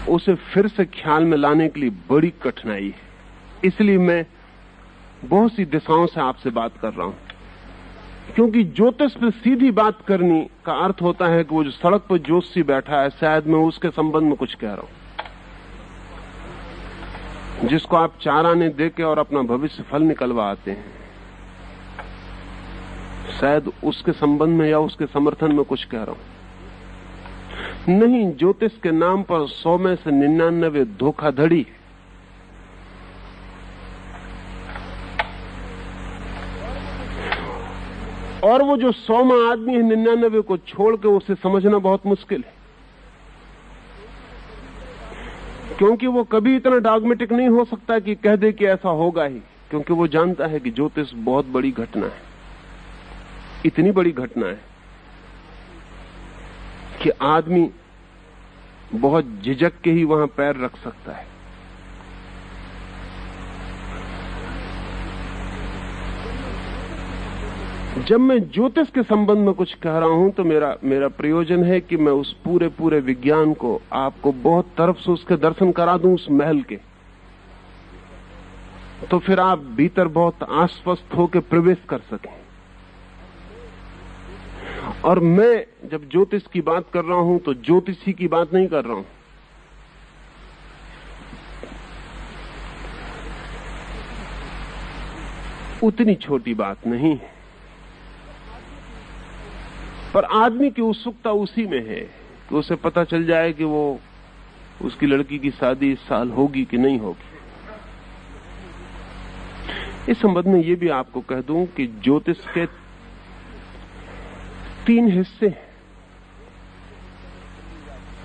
उसे फिर से ख्याल में लाने के लिए बड़ी कठिनाई है। इसलिए मैं बहुत सी दिशाओं से आपसे बात कर रहा हूं, क्योंकि ज्योतिष पे सीधी बात करने का अर्थ होता है कि वो जो सड़क पर ज्योतिषी बैठा है, शायद मैं उसके संबंध में कुछ कह रहा हूं, जिसको आप 4 आने देके और अपना भविष्य फल निकलवा आते हैं, शायद उसके संबंध में या उसके समर्थन में कुछ कह रहा हूं। नहीं, ज्योतिष के नाम पर 100 में से 99 धोखाधड़ी। और वो जो 100वां आदमी है 99 को छोड़ के उसे समझना बहुत मुश्किल है, क्योंकि वो कभी इतना डॉगमेटिक नहीं हो सकता कि कह दे कि ऐसा होगा ही, क्योंकि वो जानता है कि ज्योतिष बहुत बड़ी घटना है, इतनी बड़ी घटना है कि आदमी बहुत झिझक के ही वहां पैर रख सकता है। जब मैं ज्योतिष के संबंध में कुछ कह रहा हूं तो मेरा प्रयोजन है कि मैं उस पूरे विज्ञान को आपको बहुत तरफ से उसके दर्शन करा दूं, उस महल के, तो फिर आप भीतर बहुत आश्वस्त होकर प्रवेश कर सकें। और मैं जब ज्योतिष की बात कर रहा हूं तो ज्योतिषी की बात नहीं कर रहा हूं, उतनी छोटी बात नहीं है, पर आदमी की उत्सुकता उसी में है कि उसे पता चल जाए कि वो उसकी लड़की की शादी इस साल होगी कि नहीं होगी। इस संबंध में ये भी आपको कह दूं कि ज्योतिष के 3 हिस्से हैं।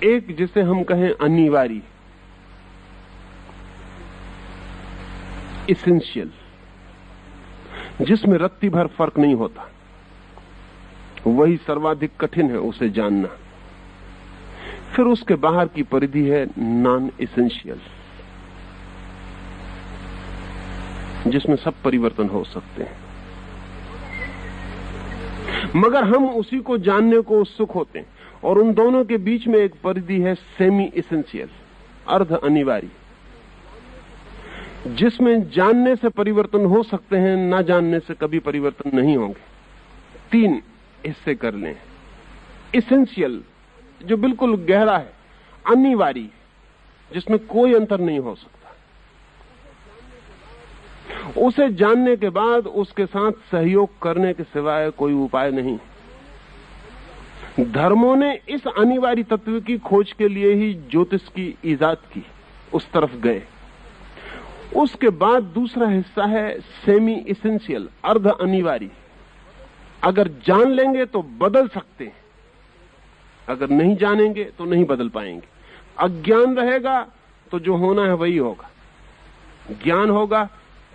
एक जिसे हम कहें अनिवार्य, इसेंशियल, जिसमें रत्ती भर फर्क नहीं होता, वही सर्वाधिक कठिन है उसे जानना। फिर उसके बाहर की परिधि है नॉन एसेंशियल, जिसमें सब परिवर्तन हो सकते हैं, मगर हम उसी को जानने को उत्सुक होते हैं। और उन दोनों के बीच में एक परिधि है सेमी एसेंशियल, अर्ध अनिवार्य, जिसमें जानने से परिवर्तन हो सकते हैं, ना जानने से कभी परिवर्तन नहीं होंगे। 3 हिस्से कर लें। एसेंशियल जो बिल्कुल गहरा है, अनिवार्य जिसमें कोई अंतर नहीं हो सकता, उसे जानने के बाद उसके साथ सहयोग करने के सिवाय कोई उपाय नहीं। धर्मों ने इस अनिवार्य तत्व की खोज के लिए ही ज्योतिष की इजाद की, उस तरफ गए। उसके बाद दूसरा हिस्सा है सेमी एसेंशियल, अर्ध अनिवार्य। अगर जान लेंगे तो बदल सकते हैं, अगर नहीं जानेंगे तो नहीं बदल पाएंगे। अज्ञान रहेगा तो जो होना है वही होगा, ज्ञान होगा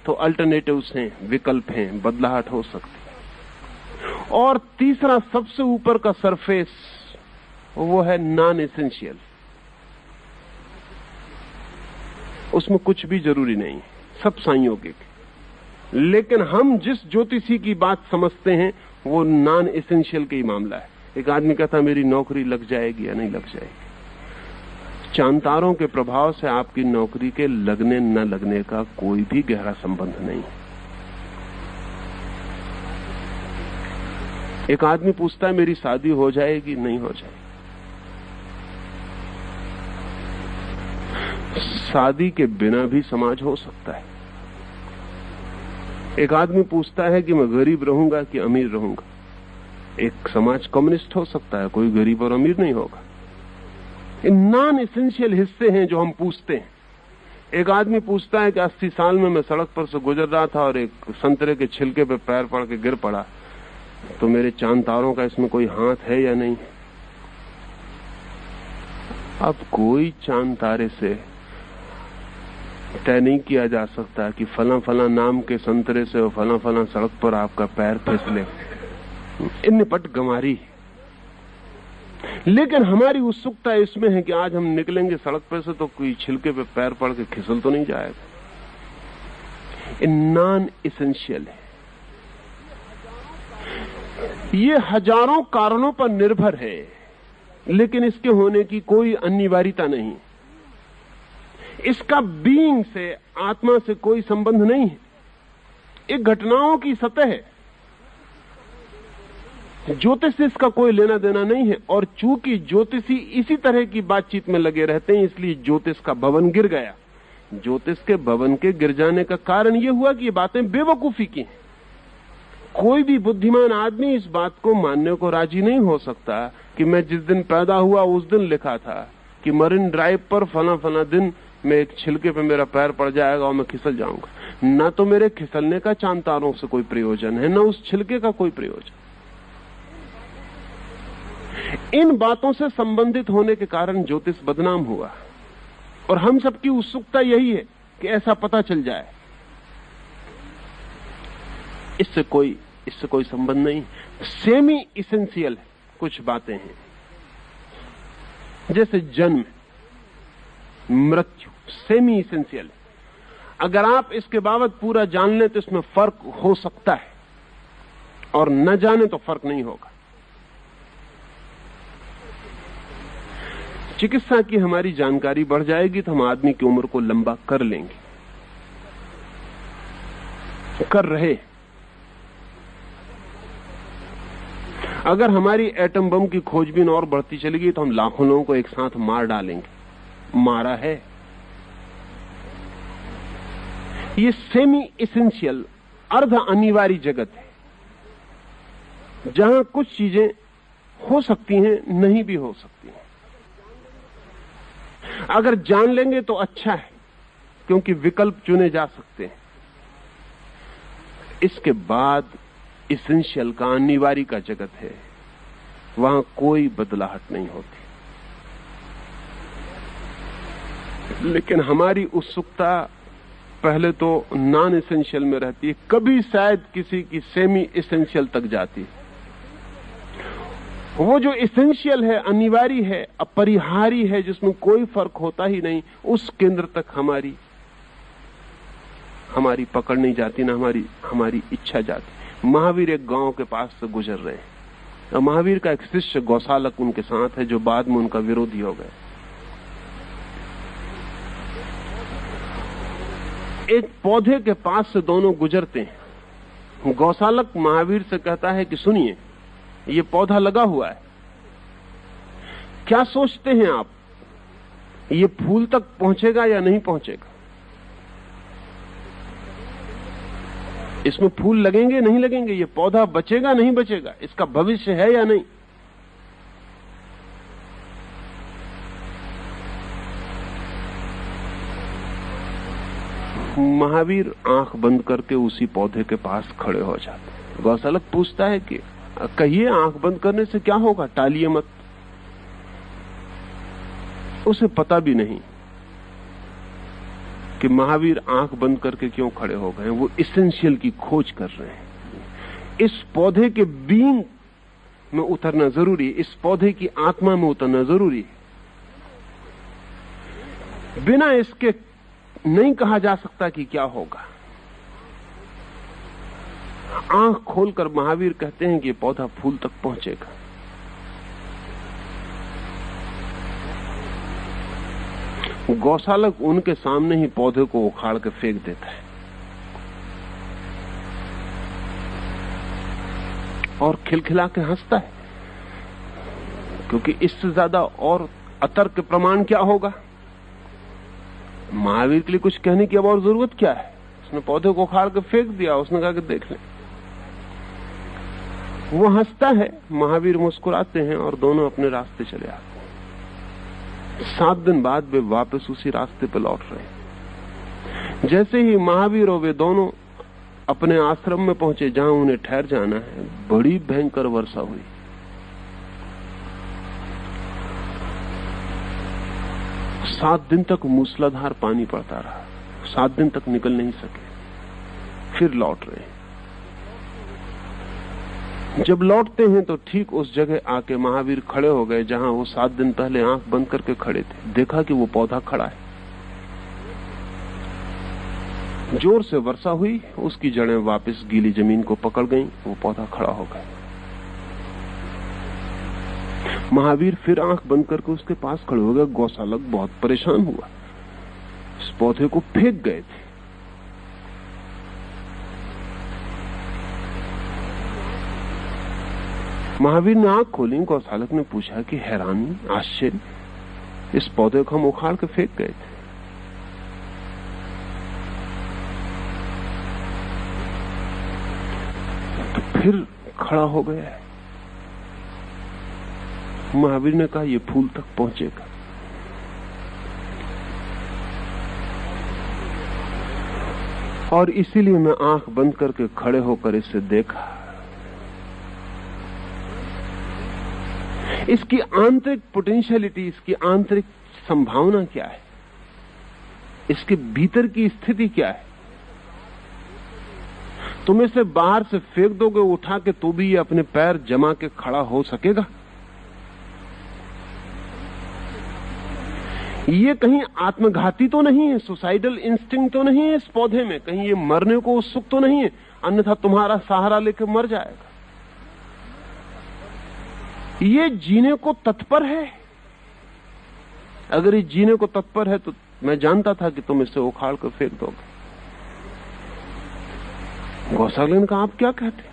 तो अल्टरनेटिव्स हैं, विकल्प हैं, बदलाहट हो सकती है। और तीसरा सबसे ऊपर का सरफेस, वो है नॉन एसेंशियल, उसमें कुछ भी जरूरी नहीं, सब संयोगिक। लेकिन हम जिस ज्योतिषी की बात समझते हैं वो नॉन एसेंशियल का ही मामला है। एक आदमी कहता मेरी नौकरी लग जाएगी या नहीं लग जाएगी। चांतारों के प्रभाव से आपकी नौकरी के लगने न लगने का कोई भी गहरा संबंध नहीं। एक आदमी पूछता है मेरी शादी हो जाएगी नहीं हो जाएगी। शादी के बिना भी समाज हो सकता है। एक आदमी पूछता है कि मैं गरीब रहूंगा कि अमीर रहूंगा। एक समाज कम्युनिस्ट हो सकता है, कोई गरीब और अमीर नहीं होगा। ये नॉन एसेंशियल हिस्से हैं जो हम पूछते हैं। एक आदमी पूछता है कि 80 साल में मैं सड़क पर से गुजर रहा था और एक संतरे के छिलके पे पैर पड़ के गिर पड़ा, तो मेरे चांद तारों का इसमें कोई हाथ है या नहीं। अब कोई चांद तारे से तय नहीं किया जा सकता कि फला फला नाम के संतरे से और फला फला सड़क पर आपका पैर फिसले। इन निपट गंवारी। लेकिन हमारी उत्सुकता इसमें है कि आज हम निकलेंगे सड़क पर से तो कोई छिलके पे पैर पड़ के खिसल तो नहीं जाएगा। ये नॉन एसेंशियल है। ये हजारों कारणों पर निर्भर है, लेकिन इसके होने की कोई अनिवार्यता नहीं। इसका बीइंग से, आत्मा से कोई संबंध नहीं है। एक घटनाओं की सतह है। ज्योतिष से इसका कोई लेना देना नहीं है। और चूंकि ज्योतिषी इसी तरह की बातचीत में लगे रहते हैं, इसलिए ज्योतिष का भवन गिर गया। ज्योतिष के भवन के गिर जाने का कारण यह हुआ कि ये बातें बेवकूफी की हैं। कोई भी बुद्धिमान आदमी इस बात को मानने को राजी नहीं हो सकता कि मैं जिस दिन पैदा हुआ उस दिन लिखा था कि मरीन ड्राइव पर फला फला दिन में एक छिलके पे मेरा पैर पड़ जाएगा और मैं खिसल जाऊंगा। ना तो मेरे खिसलने का चांद तारों से कोई प्रयोजन है, ना उस छिलके का कोई प्रयोजन। इन बातों से संबंधित होने के कारण ज्योतिष बदनाम हुआ, और हम सबकी उत्सुकता यही है कि ऐसा पता चल जाए। इससे कोई संबंध नहीं। सेमी इसेंशियल कुछ बातें हैं, जैसे जन्म, मृत्यु, सेमी इसेंशियल। अगर आप इसके बाबत पूरा जान लें तो इसमें फर्क हो सकता है, और न जाने तो फर्क नहीं होगा। चिकित्सा की हमारी जानकारी बढ़ जाएगी तो हम आदमी की उम्र को लंबा कर लेंगे, कर रहे। अगर हमारी एटम बम की खोजबीन और बढ़ती चलेगी तो हम लाखों लोगों को एक साथ मार डालेंगे। मारा है। ये सेमी इसेंशियल, अर्ध अनिवार्य जगत है, जहां कुछ चीजें हो सकती हैं, नहीं भी हो सकती हैं। अगर जान लेंगे तो अच्छा है, क्योंकि विकल्प चुने जा सकते हैं। इसके बाद इसेंशियल का, अनिवार्य का जगत है, वहां कोई बदलाहट नहीं होती। लेकिन हमारी उत्सुकता पहले तो नॉन इसेंशियल में रहती है, कभी शायद किसी की सेमी इसेंशियल तक जाती है। वो जो इसेंशियल है, अनिवार्य है, अपरिहार्य है, जिसमें कोई फर्क होता ही नहीं, उस केंद्र तक हमारी पकड़ नहीं जाती, ना हमारी इच्छा जाती। महावीर एक गांव के पास से गुजर रहे हैं, और महावीर का एक शिष्य गौशालक उनके साथ है, जो बाद में उनका विरोधी हो गया। एक पौधे के पास से दोनों गुजरते हैं। गौशालक महावीर से कहता है कि सुनिए, ये पौधा लगा हुआ है, क्या सोचते हैं आप, ये फूल तक पहुंचेगा या नहीं पहुंचेगा? इसमें फूल लगेंगे नहीं लगेंगे? ये पौधा बचेगा नहीं बचेगा? इसका भविष्य है या नहीं? महावीर आंख बंद करके उसी पौधे के पास खड़े हो जाते। गौशालक पूछता है कि कहिए, आंख बंद करने से क्या होगा, टालिए मत। उसे पता भी नहीं कि महावीर आंख बंद करके क्यों खड़े हो गए। वो इसेंशियल की खोज कर रहे हैं। इस पौधे के बीइंग में उतरना जरूरी है, इस पौधे की आत्मा में उतरना जरूरी है। बिना इसके नहीं कहा जा सकता कि क्या होगा। आंख खोलकर महावीर कहते हैं कि पौधा फूल तक पहुंचेगा। गौशालक उनके सामने ही पौधे को उखाड़ के फेंक देता है, और खिलखिला के हंसता है, क्योंकि इससे ज्यादा और अतर्क प्रमाण क्या होगा। महावीर के लिए कुछ कहने की अब और जरूरत क्या है? उसने पौधे को उखाड़ के फेंक दिया। उसने कहा कि देख लें। वो हंसता है, महावीर मुस्कुराते हैं, और दोनों अपने रास्ते चले आते हैं। 7 दिन बाद वे वापस उसी रास्ते पर लौट रहे हैं। जैसे ही महावीर और वे दोनों अपने आश्रम में पहुंचे, जहां उन्हें ठहर जाना है, बड़ी भयंकर वर्षा हुई। सात दिन तक मूसलाधार पानी पड़ता रहा। 7 दिन तक निकल नहीं सके। फिर लौट रहे हैं। जब लौटते हैं तो ठीक उस जगह आके महावीर खड़े हो गए जहां वो 7 दिन पहले आंख बंद करके खड़े थे। देखा कि वो पौधा खड़ा है। जोर से वर्षा हुई, उसकी जड़ें वापस गीली जमीन को पकड़ गईं, वो पौधा खड़ा हो गया। महावीर फिर आंख बंद करके उसके पास खड़े हो गए। गौशालक बहुत परेशान हुआ, इस पौधे को फेंक गए थे। महावीर ने आंख खोली। गौशालक ने पूछा कि हैरानी, आश्चर्य, इस पौधे को हम उखाड़ के फेंक गए थे। तो फिर खड़ा हो गया है। महावीर ने कहा, ये फूल तक पहुंचेगा। और इसीलिए मैं आंख बंद करके खड़े होकर इसे देखा। इसकी आंतरिक पोटेंशियलिटी, इसकी आंतरिक संभावना क्या है, इसके भीतर की स्थिति क्या है। तुम इसे बाहर से फेंक दोगे उठा के तो भी ये अपने पैर जमा के खड़ा हो सकेगा? ये कहीं आत्मघाती तो नहीं है, सुसाइडल इंस्टिंक्ट तो नहीं है इस पौधे में, कहीं ये मरने को उत्सुक तो नहीं है, अन्यथा तुम्हारा सहारा लेकर मर जाएगा। ये जीने को तत्पर है। अगर ये जीने को तत्पर है तो मैं जानता था कि तुम इसे उखाड़ कर फेंक दोगे। गौसालक ने कहा, आप क्या कहते?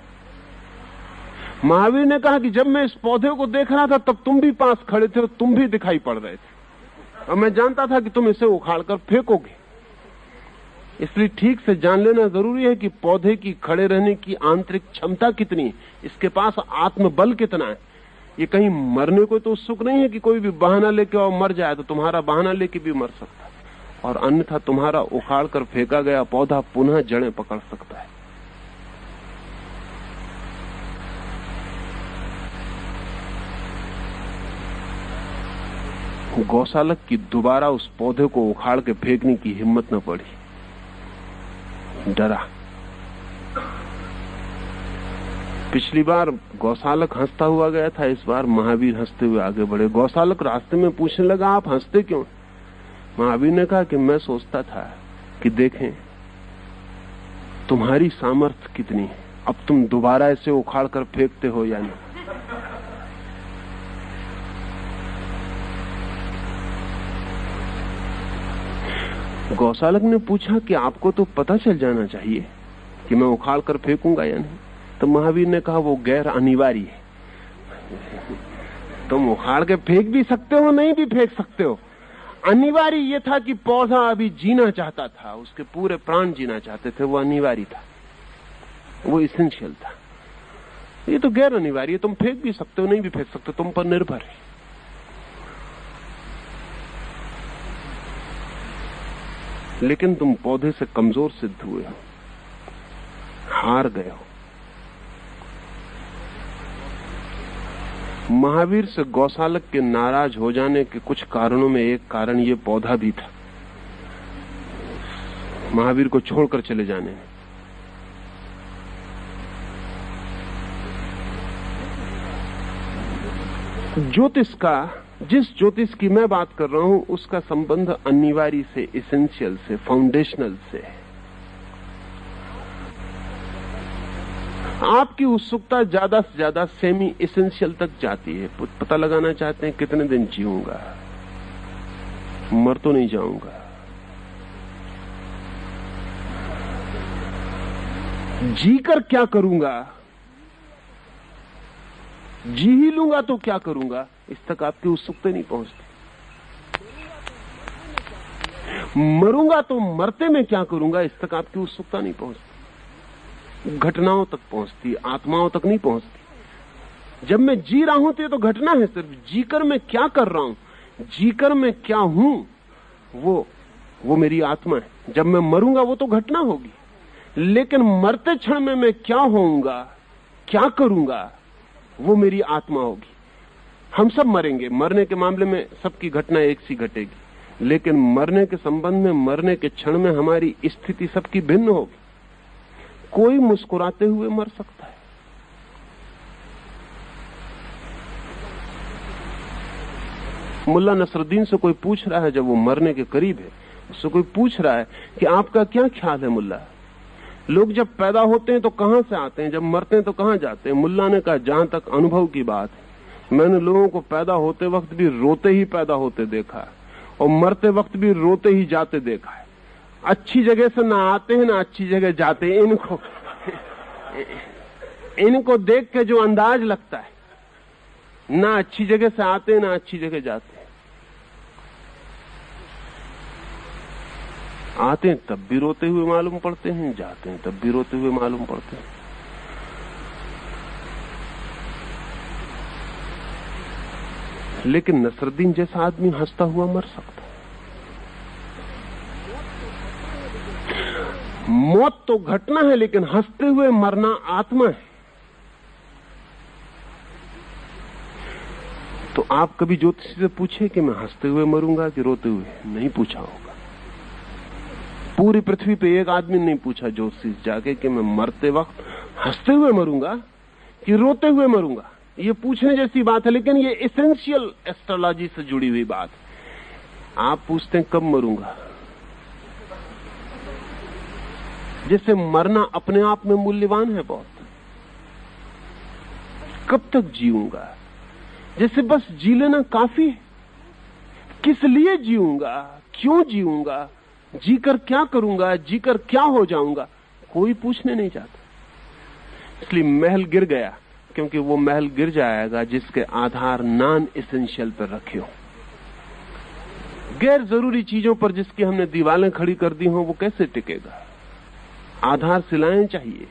महावीर ने कहा कि जब मैं इस पौधे को देख रहा था तब तुम भी पास खड़े थे और तुम भी दिखाई पड़ रहे थे, और मैं जानता था कि तुम इसे उखाड़ कर फेंकोगे। इसलिए ठीक से जान लेना जरूरी है कि पौधे की खड़े रहने की आंतरिक क्षमता कितनी है, इसके पास आत्मबल कितना है। ये कहीं मरने को तो उत्सुक नहीं है कि कोई भी बहाना लेके और मर जाए, तो तुम्हारा बहाना लेके भी मर सकता है, और अन्यथा तुम्हारा उखाड़ कर फेंका गया पौधा पुनः जड़ें पकड़ सकता है। गौसालक की दोबारा उस पौधे को उखाड़ के फेंकने की हिम्मत न पड़ी, डरा। पिछली बार गौसालक हंसता हुआ गया था, इस बार महावीर हंसते हुए आगे बढ़े। गौसालक रास्ते में पूछने लगा, आप हंसते क्यों? महावीर ने कहा कि मैं सोचता था कि देखें तुम्हारी सामर्थ्य कितनी है, अब तुम दोबारा इसे उखाड़ कर फेंकते हो या नहीं। गौसालक ने पूछा कि आपको तो पता चल जाना चाहिए कि मैं उखाड़ कर फेंकूंगा या नहीं। तो महावीर ने कहा, वो गैर अनिवार्य है, तुम उखाड़ के फेंक भी सकते हो, नहीं भी फेंक सकते हो। अनिवार्य ये था कि पौधा अभी जीना चाहता था, उसके पूरे प्राण जीना चाहते थे, वो अनिवार्य था, वो इसेंशियल था। ये तो गैर अनिवार्य है, तुम फेंक भी सकते हो, नहीं भी फेंक सकते, तुम पर निर्भर है। लेकिन तुम पौधे से कमजोर सिद्ध हुए हो, हार गए हो। महावीर से गौसालक के नाराज हो जाने के कुछ कारणों में एक कारण ये पौधा भी था, महावीर को छोड़कर चले जाने में। ज्योतिष का, जिस ज्योतिष की मैं बात कर रहा हूं, उसका संबंध अनिवार्य से, इसेंशियल से, फाउंडेशनल से है। आपकी उत्सुकता ज्यादा से ज्यादा सेमी इसेंशियल तक जाती है। पता लगाना चाहते हैं कितने दिन जीऊंगा, मर तो नहीं जाऊंगा, जीकर क्या करूंगा, जी ही लूंगा तो क्या करूंगा, इस तक आपकी उत्सुकता नहीं पहुंचती। मरूंगा तो मरते में क्या करूंगा, इस तक आपकी उत्सुकता नहीं पहुंचती। घटनाओं तक पहुंचती, आत्माओं तक नहीं पहुंचती। जब मैं जी रहा हूं तो ये तो घटना है, सिर्फ जीकर मैं क्या कर रहा हूं, जीकर मैं क्या हूं, वो मेरी आत्मा है। जब मैं मरूंगा वो तो घटना होगी, लेकिन मरते क्षण में मैं क्या होऊंगा, क्या करूंगा, वो मेरी आत्मा होगी। हम सब मरेंगे, मरने के मामले में सबकी घटना एक सी घटेगी, लेकिन मरने के संबंध में, मरने के क्षण में हमारी स्थिति सबकी भिन्न होगी। कोई मुस्कुराते हुए मर सकता है, मुल्ला नसरुद्दीन से कोई पूछ रहा है, जब वो मरने के करीब है, उससे कोई पूछ रहा है कि आपका क्या ख्याल है मुल्ला, लोग जब पैदा होते हैं तो कहां से आते हैं, जब मरते हैं तो कहां जाते हैं? मुल्ला ने कहा, जहां तक अनुभव की बात है, मैंने लोगों को पैदा होते वक्त भी रोते ही पैदा होते देखा और मरते वक्त भी रोते ही जाते देखा है। अच्छी जगह से ना आते हैं ना अच्छी जगह जाते हैं। इनको देख के जो अंदाज लगता है, ना अच्छी जगह से आते हैं ना अच्छी जगह जाते हैं। आते हैं तब भी रोते हुए मालूम पड़ते हैं, जाते हैं तब भी रोते हुए मालूम पड़ते हैं। लेकिन नसरुद्दीन जैसा आदमी हंसता हुआ मर सकता है। मौत तो घटना है, लेकिन हंसते हुए मरना आत्मा है। तो आप कभी ज्योतिषी से पूछे कि मैं हंसते हुए मरूंगा कि रोते हुए? नहीं पूछा होगा। पूरी पृथ्वी पे एक आदमी नहीं पूछा ज्योतिषी जाके कि मैं मरते वक्त हंसते हुए मरूंगा कि रोते हुए मरूंगा। ये पूछने जैसी बात है, लेकिन ये एसेंशियल एस्ट्रोलॉजी से जुड़ी हुई बात है। आप पूछते हैं कब मरूंगा, जैसे मरना अपने आप में मूल्यवान है बहुत। कब तक जीऊंगा, जैसे बस जी लेना काफी है। किस लिए जीऊंगा, क्यों जीऊंगा, जीकर क्या करूंगा, जीकर क्या हो जाऊंगा, कोई पूछने नहीं चाहता। इसलिए महल गिर गया, क्योंकि वो महल गिर जाएगा जिसके आधार नॉन एसेंशियल पर रखे हो। गैर जरूरी चीजों पर जिसकी हमने दीवारें खड़ी कर दी हो, वो कैसे टिकेगा? आधारशिलाएं चाहिए।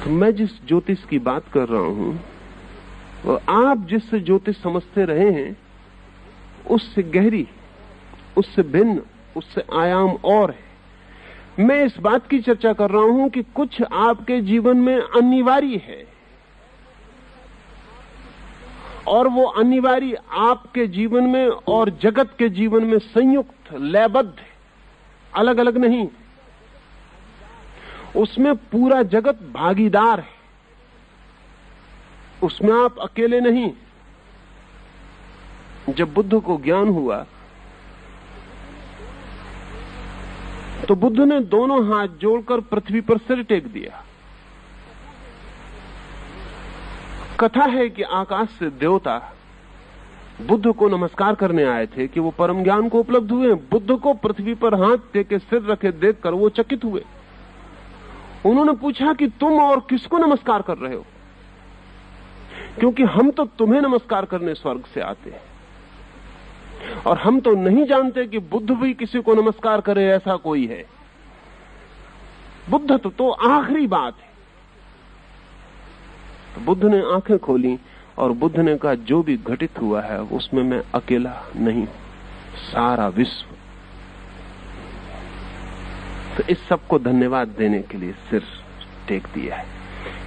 तो मैं जिस ज्योतिष की बात कर रहा हूं, वो आप जिससे ज्योतिष समझते रहे हैं उससे गहरी, उससे भिन्न, उससे आयाम और है। मैं इस बात की चर्चा कर रहा हूं कि कुछ आपके जीवन में अनिवार्य है, और वो अनिवार्य आपके जीवन में और जगत के जीवन में संयुक्त, लयबद्ध है, अलग अलग नहीं। उसमें पूरा जगत भागीदार है, उसमें आप अकेले नहीं। जब बुद्ध को ज्ञान हुआ तो बुद्ध ने दोनों हाथ जोड़कर पृथ्वी पर सिर टेक दिया। कथा है कि आकाश से देवता बुद्ध को नमस्कार करने आए थे कि वो परम ज्ञान को उपलब्ध हुए। बुद्ध को पृथ्वी पर हाथ टेके सिर रखे देखकर वो चकित हुए। उन्होंने पूछा कि तुम और किसको नमस्कार कर रहे हो, क्योंकि हम तो तुम्हें नमस्कार करने स्वर्ग से आते हैं, और हम तो नहीं जानते कि बुद्ध भी किसी को नमस्कार करे, ऐसा कोई है। बुद्ध तो आखिरी बात है। तो बुद्ध ने आंखें खोली और बुद्ध ने कहा, जो भी घटित हुआ है उसमें मैं अकेला नहीं हूं, सारा विश्व। तो इस सबको धन्यवाद देने के लिए सिर टेक दिया है।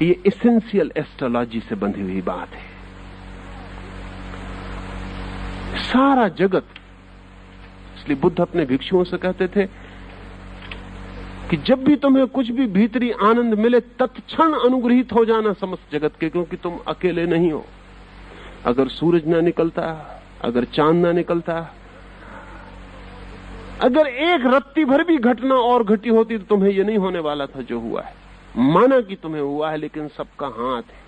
ये एसेंशियल एस्ट्रोलॉजी से बंधी हुई बात है। सारा जगत, इसलिए बुद्ध अपने भिक्षुओं से कहते थे कि जब भी तुम्हें कुछ भी भीतरी आनंद मिले तत्क्षण अनुग्रहित हो जाना समस्त जगत के, क्योंकि तुम अकेले नहीं हो। अगर सूरज ना निकलता, अगर चांद ना निकलता, अगर एक रत्ती भर भी घटना और घटी होती तो तुम्हें यह नहीं होने वाला था जो हुआ है। माना कि तुम्हें हुआ है, लेकिन सबका हाथ है,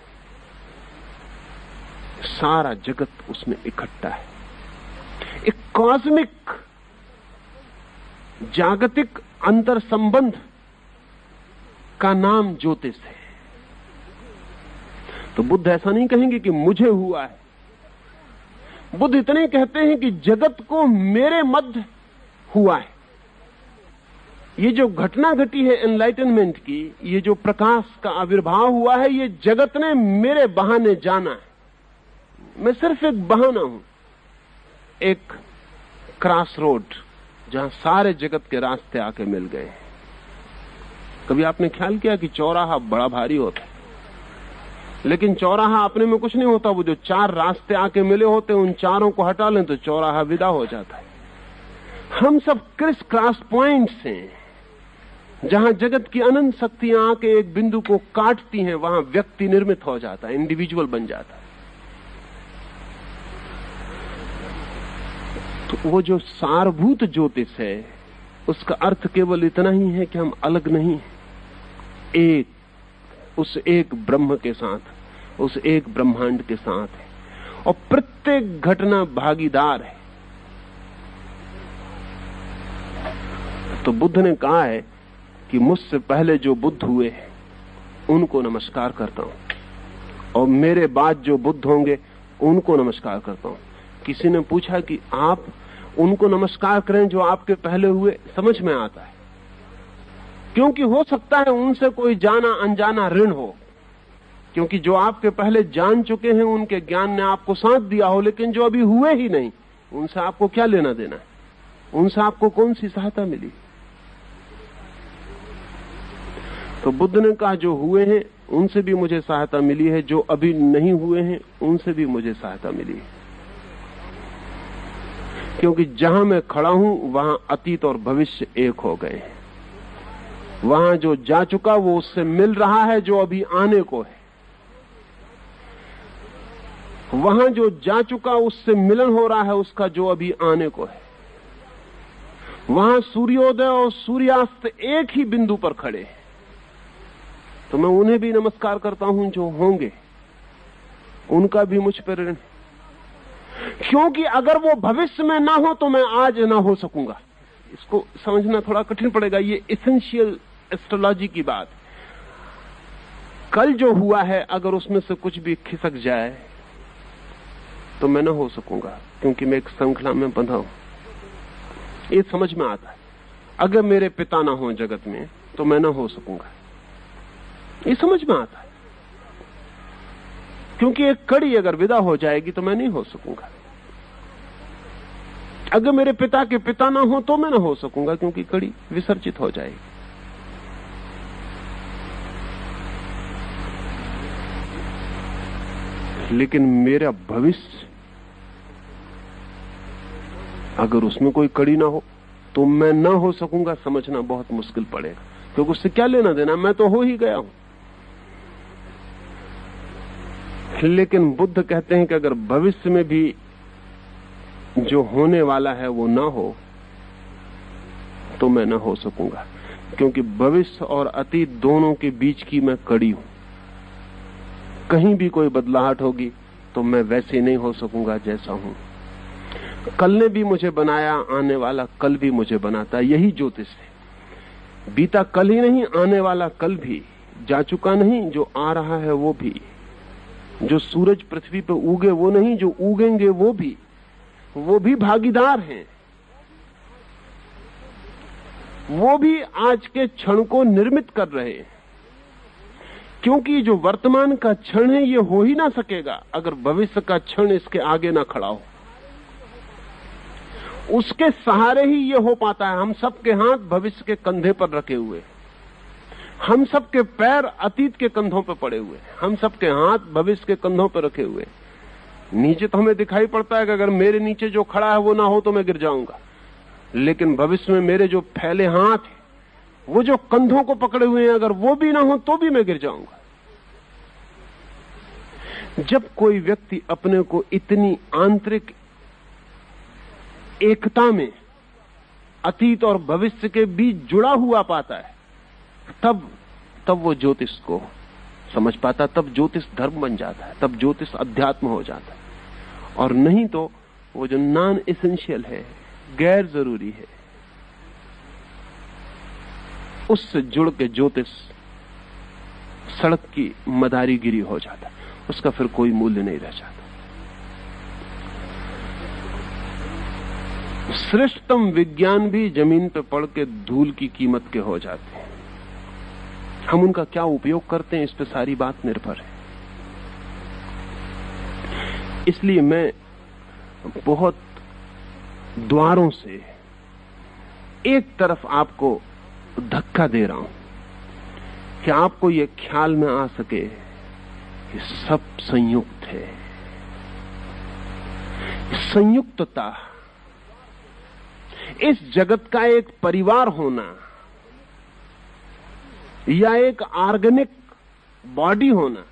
सारा जगत उसमें इकट्ठा है। एक कॉस्मिक, जागतिक अंतर संबंध का नाम ज्योतिष है। तो बुद्ध ऐसा नहीं कहेंगे कि मुझे हुआ है। बुद्ध इतने कहते हैं कि जगत को मेरे मध्य हुआ है। ये जो घटना घटी है एनलाइटनमेंट की, ये जो प्रकाश का आविर्भाव हुआ है, ये जगत ने मेरे बहाने जाना है। मैं सिर्फ एक बहाना हूं, एक क्रॉस रोड जहां सारे जगत के रास्ते आके मिल गए। कभी आपने ख्याल किया कि चौराहा बड़ा भारी होता है, लेकिन चौराहा अपने में कुछ नहीं होता। वो जो चार रास्ते आके मिले होते हैं, उन चारों को हटा लें तो चौराहा विदा हो जाता है। हम सब क्रिस क्रॉस पॉइंट्स हैं, जहां जगत की अनंत शक्तियां आके एक बिंदु को काटती हैं, वहां व्यक्ति निर्मित हो जाता है, इंडिविजुअल बन जाता है। तो वो जो सारभूत ज्योतिष है, उसका अर्थ केवल इतना ही है कि हम अलग नहीं, एक, उस एक ब्रह्म के साथ, उस एक ब्रह्मांड के साथ है, और प्रत्येक घटना भागीदार है। तो बुद्ध ने कहा है कि मुझसे पहले जो बुद्ध हुए हैं उनको नमस्कार करता हूं, और मेरे बाद जो बुद्ध होंगे उनको नमस्कार करता हूं। किसी ने पूछा कि आप उनको नमस्कार करें जो आपके पहले हुए। समझ में आता है, क्योंकि हो सकता है उनसे कोई जाना अनजाना ऋण हो, क्योंकि जो आपके पहले जान चुके हैं उनके ज्ञान ने आपको साथ दिया हो, लेकिन जो अभी हुए ही नहीं, उनसे आपको क्या लेना देना है, उनसे आपको कौन सी सहायता मिली। तो बुद्ध ने कहा जो हुए हैं उनसे भी मुझे सहायता मिली है, जो अभी नहीं हुए हैं उनसे भी मुझे सहायता मिली है। क्योंकि जहां मैं खड़ा हूं वहां अतीत और भविष्य एक हो गए हैं। वहां जो जा चुका वो उससे मिल रहा है जो अभी आने को है। वहां जो जा चुका उससे मिलन हो रहा है उसका जो अभी आने को है। वहां सूर्योदय और सूर्यास्त एक ही बिंदु पर खड़े हैं। तो मैं उन्हें भी नमस्कार करता हूं जो होंगे, उनका भी मुझ पर ऋण, क्योंकि अगर वो भविष्य में ना हो तो मैं आज ना हो सकूंगा। इसको समझना थोड़ा कठिन पड़ेगा, ये एसेंशियल एस्ट्रोलॉजी की बात। कल जो हुआ है अगर उसमें से कुछ भी खिसक जाए तो मैं ना हो सकूंगा, क्योंकि मैं एक श्रृंखला में बंधा हूं। ये समझ में आता है। अगर मेरे पिता ना हो जगत में तो मैं ना हो सकूंगा, ये समझ में आता है। क्योंकि एक कड़ी अगर विदा हो जाएगी तो मैं नहीं हो सकूंगा। अगर मेरे पिता के पिता ना हो तो मैं ना हो सकूंगा, क्योंकि कड़ी विसर्जित हो जाएगी। लेकिन मेरा भविष्य अगर उसमें कोई कड़ी ना हो तो मैं ना हो सकूंगा, समझना बहुत मुश्किल पड़ेगा। क्योंकि उससे क्या लेना देना, मैं तो हो ही गया हूं। लेकिन बुद्ध कहते हैं कि अगर भविष्य में भी जो होने वाला है वो ना हो तो मैं ना हो सकूंगा, क्योंकि भविष्य और अतीत दोनों के बीच की मैं कड़ी हूं। कहीं भी कोई बदलाहट होगी तो मैं वैसे नहीं हो सकूंगा जैसा हूं। कल ने भी मुझे बनाया, आने वाला कल भी मुझे बनाता। यही ज्योतिष है। बीता कल ही नहीं, आने वाला कल भी, जा चुका नहीं, जो आ रहा है वो भी, जो सूरज पृथ्वी पर उगे वो नहीं, जो उगेंगे वो भी भागीदार हैं। वो भी आज के क्षण को निर्मित कर रहे हैं, क्योंकि जो वर्तमान का क्षण है ये हो ही ना सकेगा अगर भविष्य का क्षण इसके आगे ना खड़ा हो। उसके सहारे ही ये हो पाता है। हम सबके हाथ भविष्य के कंधे पर रखे हुए, हम सबके पैर अतीत के कंधों पर पड़े हुए, हम सबके हाथ भविष्य के कंधों पर रखे हुए। नीचे तो हमें दिखाई पड़ता है कि अगर मेरे नीचे जो खड़ा है वो ना हो तो मैं गिर जाऊंगा, लेकिन भविष्य में मेरे जो फैले हाथ हैं, वो जो कंधों को पकड़े हुए हैं, अगर वो भी ना हो तो भी मैं गिर जाऊंगा। जब कोई व्यक्ति अपने को इतनी आंतरिक एकता में अतीत और भविष्य के बीच जुड़ा हुआ पाता है, तब वो ज्योतिष को समझ पाता, तब ज्योतिष धर्म बन जाता है, तब ज्योतिष अध्यात्म हो जाता है। और नहीं तो वो जो नॉन एसेंशियल है, गैर जरूरी है, उससे जुड़ के ज्योतिष सड़क की मदारीगिरी हो जाता है। उसका फिर कोई मूल्य नहीं रह जाता। श्रेष्ठतम विज्ञान भी जमीन पे पड़ के धूल की कीमत के हो जाते हैं। हम उनका क्या उपयोग करते हैं इस पे सारी बात निर्भर है। इसलिए मैं बहुत द्वारों से एक तरफ आपको धक्का दे रहा हूं कि आपको यह ख्याल में आ सके कि सब संयुक्त है। संयुक्तता, इस जगत का एक परिवार होना या एक ऑर्गेनिक बॉडी होना,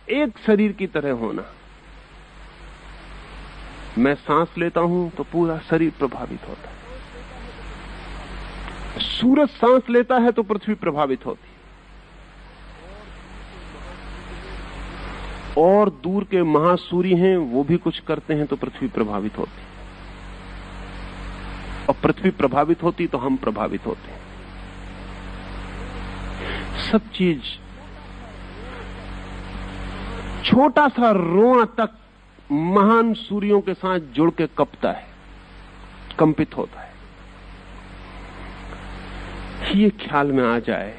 एक शरीर की तरह होना। मैं सांस लेता हूं तो पूरा शरीर प्रभावित होता है। सूरज सांस लेता है तो पृथ्वी प्रभावित होती है, और दूर के महासूर्य हैं वो भी कुछ करते हैं तो पृथ्वी प्रभावित होती है, और पृथ्वी प्रभावित होती तो हम प्रभावित होते हैं। सब चीज, छोटा सा रोआ तक महान सूर्यों के साथ जुड़ के कपता है, कंपित होता है। ये ख्याल में आ जाए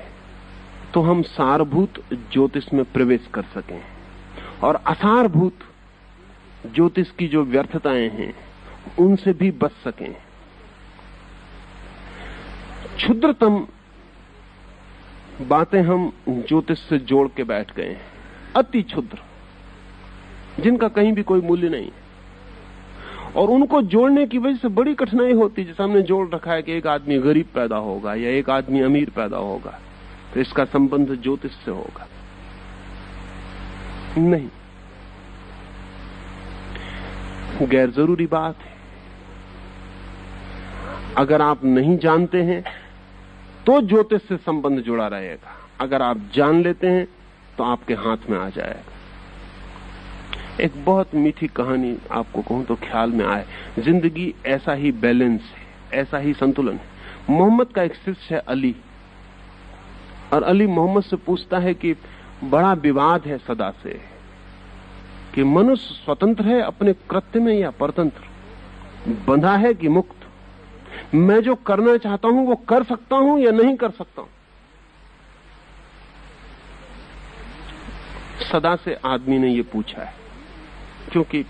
तो हम सारभूत ज्योतिष में प्रवेश कर सकें और असारभूत ज्योतिष की जो व्यर्थताएं हैं उनसे भी बच सकें। क्षुद्रतम बातें हम ज्योतिष से जोड़ के बैठ गए हैं, अति क्षुद्र, जिनका कहीं भी कोई मूल्य नहीं है, और उनको जोड़ने की वजह से बड़ी कठिनाई होती है। जैसे हमने जोड़ रखा है कि एक आदमी गरीब पैदा होगा या एक आदमी अमीर पैदा होगा तो इसका संबंध ज्योतिष से होगा। नहीं, गैर जरूरी बात है। अगर आप नहीं जानते हैं तो ज्योतिष से संबंध जुड़ा रहेगा, अगर आप जान लेते हैं तो आपके हाथ में आ जाएगा। एक बहुत मीठी कहानी आपको कहूं तो ख्याल में आए। जिंदगी ऐसा ही बैलेंस है, ऐसा ही संतुलन है। मोहम्मद का एक शिष्य है अली, और अली मोहम्मद से पूछता है कि बड़ा विवाद है सदा से कि मनुष्य स्वतंत्र है अपने कृत्य में या परतंत्र, बंधा है कि मुक्त, मैं जो करना चाहता हूं वो कर सकता हूं या नहीं कर सकता हूं। सदा से आदमी ने ये पूछा है, क्योंकि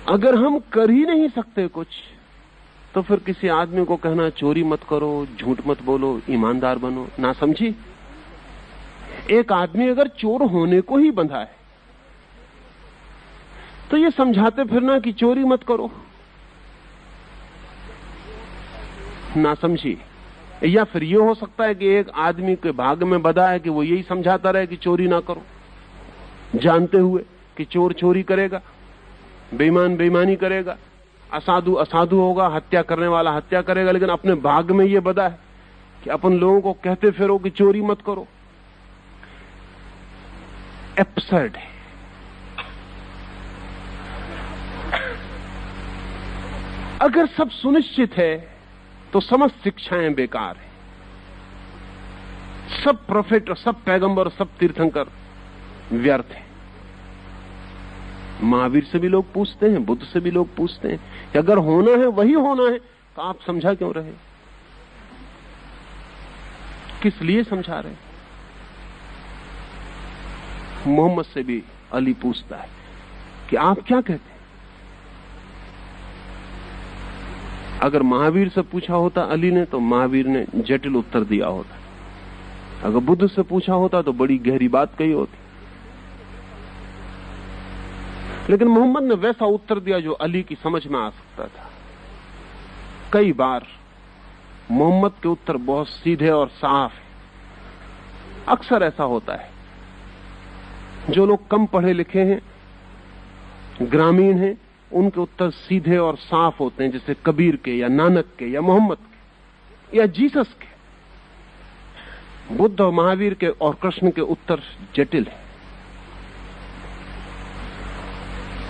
अगर हम कर ही नहीं सकते कुछ तो फिर किसी आदमी को कहना चोरी मत करो, झूठ मत बोलो, ईमानदार बनो, ना समझी। एक आदमी अगर चोर होने को ही बंधा है तो ये समझाते फिरना कि चोरी मत करो, ना समझी। या फिर ये हो सकता है कि एक आदमी के भाग्य में बंधा है कि वो यही समझाता रहे कि चोरी ना करो, जानते हुए कि चोर चोरी करेगा, बेईमान बेईमानी करेगा, असाधु असाधु होगा, हत्या करने वाला हत्या करेगा, लेकिन अपने भाग्य में ये बंधा है कि अपन लोगों को कहते फिरो कि चोरी मत करो। एब्सर्ड है। अगर सब सुनिश्चित है तो समस्त शिक्षाएं बेकार है। सब प्रोफेट और सब पैगंबर, सब तीर्थंकर व्यर्थ है। महावीर से भी लोग पूछते हैं, बुद्ध से भी लोग पूछते हैं कि अगर होना है वही होना है तो आप समझा क्यों रहे, किस लिए समझा रहे। मोहम्मद से भी अली पूछता है कि आप क्या कहते हैं। अगर महावीर से पूछा होता अली ने तो महावीर ने जटिल उत्तर दिया होता, अगर बुद्ध से पूछा होता तो बड़ी गहरी बात कही होती, लेकिन मोहम्मद ने वैसा उत्तर दिया जो अली की समझ में आ सकता था। कई बार मोहम्मद के उत्तर बहुत सीधे और साफ है। अक्सर ऐसा होता है, जो लोग कम पढ़े लिखे हैं, ग्रामीण हैं, उनके उत्तर सीधे और साफ होते हैं, जैसे कबीर के या नानक के या मोहम्मद के या जीसस के। बुद्ध और महावीर के और कृष्ण के उत्तर जटिल है।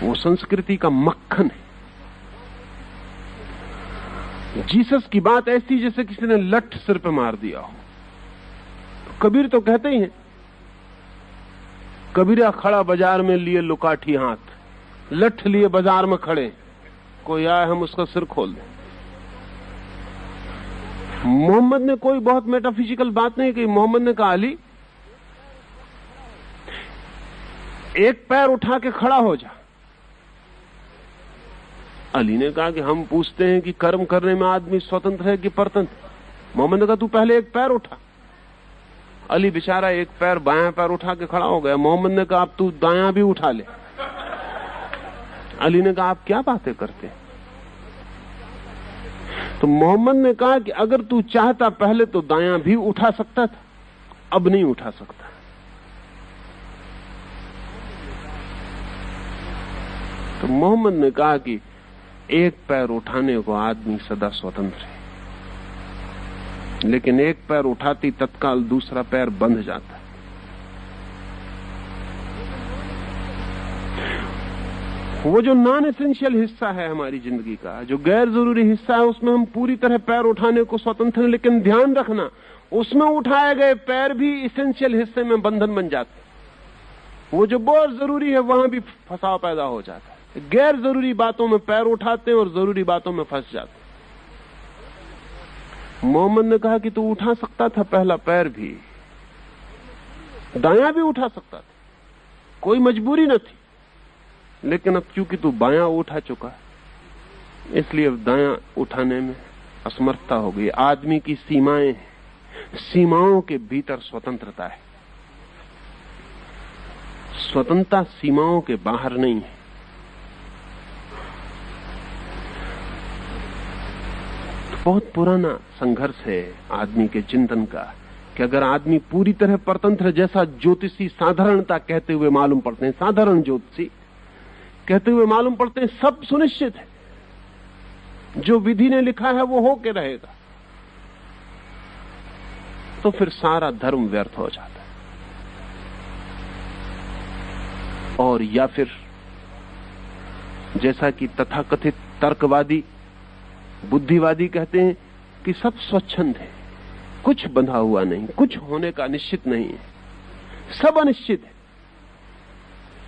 वो संस्कृति का मक्खन है। जीसस की बात ऐसी जैसे किसी ने लठ सिर पे मार दिया हो। कबीर तो कहते ही हैं, कबीरा खड़ा बाजार में लिए लुकाठी हाथ, लठ लिए बाजार में खड़े, कोई आए हम उसका सिर खोल दें। मोहम्मद ने कोई बहुत मेटाफिजिकल बात नहीं की। मोहम्मद ने कहा अली एक पैर उठा के खड़ा हो जा। अली ने कहा कि हम पूछते हैं कि कर्म करने में आदमी स्वतंत्र है कि परतंत्र। मोहम्मद ने कहा तू पहले एक पैर उठा। अली बेचारा एक पैर बायां पैर उठा के खड़ा हो गया। मोहम्मद ने कहा अब तू दायां भी उठा ले। अली ने कहा आप क्या बातें करते हैं। तो मोहम्मद ने कहा कि अगर तू चाहता पहले तो दायां भी उठा सकता था, अब नहीं उठा सकता। तो मोहम्मद ने कहा कि एक पैर उठाने को आदमी सदा स्वतंत्र है, लेकिन एक पैर उठाती तत्काल दूसरा पैर बंध जाता है। वो जो नॉन एसेंशियल हिस्सा है हमारी जिंदगी का, जो गैर जरूरी हिस्सा है, उसमें हम पूरी तरह पैर उठाने को स्वतंत्र हैं, लेकिन ध्यान रखना उसमें उठाए गए पैर भी एसेंशियल हिस्से में बंधन बन जाते। वो जो बहुत जरूरी है वहां भी फंसाव पैदा हो जाता है। गैर जरूरी बातों में पैर उठाते हैं और जरूरी बातों में फंस जाते हैं। मोहम्मद ने कहा कि तू उठा सकता था पहला पैर भी, दायां भी उठा सकता था, कोई मजबूरी न थी, लेकिन अब क्योंकि तू बायां उठा चुका इसलिए अब दायां उठाने में असमर्थता हो गई। आदमी की सीमाएं हैं। सीमाओं के भीतर स्वतंत्रता है। स्वतंत्रता सीमाओं के बाहर नहीं है। बहुत पुराना संघर्ष है आदमी के चिंतन का कि अगर आदमी पूरी तरह परतंत्र, जैसा ज्योतिषी साधारणता कहते हुए मालूम पड़ते हैं, साधारण ज्योतिषी कहते हुए मालूम पड़ते हैं सब सुनिश्चित है, जो विधि ने लिखा है वो होके रहेगा, तो फिर सारा धर्म व्यर्थ हो जाता है। और या फिर जैसा कि तथाकथित तर्कवादी बुद्धिवादी कहते हैं कि सब स्वच्छंद है, कुछ बंधा हुआ नहीं, कुछ होने का निश्चित नहीं है, सब अनिश्चित है,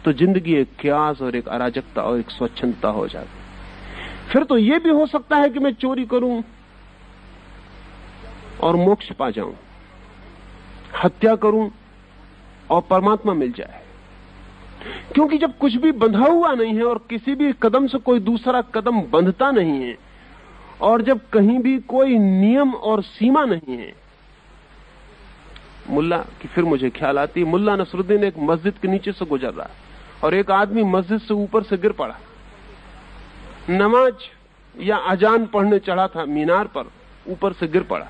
तो जिंदगी एक क्यास और एक अराजकता और एक स्वच्छंदता हो जाती। फिर तो यह भी हो सकता है कि मैं चोरी करूं और मोक्ष पा जाऊं, हत्या करूं और परमात्मा मिल जाए, क्योंकि जब कुछ भी बंधा हुआ नहीं है और किसी भी कदम से कोई दूसरा कदम बंधता नहीं है, और जब कहीं भी कोई नियम और सीमा नहीं है। मुल्ला की फिर मुझे ख्याल आती है, मुल्ला नसरुद्दीन एक मस्जिद के नीचे से गुजर रहा और एक आदमी मस्जिद से ऊपर से गिर पड़ा। नमाज या अजान पढ़ने चढ़ा था मीनार पर, ऊपर से गिर पड़ा,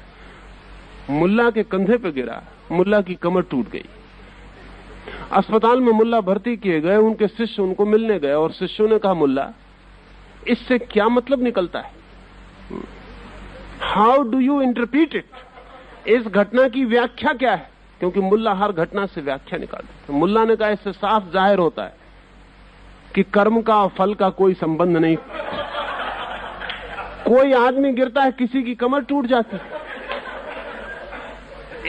मुल्ला के कंधे पे गिरा, मुल्ला की कमर टूट गई। अस्पताल में मुल्ला भर्ती किए गए, उनके शिष्य उनको मिलने गए और शिष्यों ने कहा, मुल्ला इससे क्या मतलब निकलता है, how do you interpret it, इस घटना की व्याख्या क्या है? क्योंकि मुल्ला हर घटना से व्याख्या निकालते। मुल्ला ने कहा इससे साफ जाहिर होता है कि कर्म का और फल का कोई संबंध नहीं। कोई आदमी गिरता है, किसी की कमर टूट जाती है।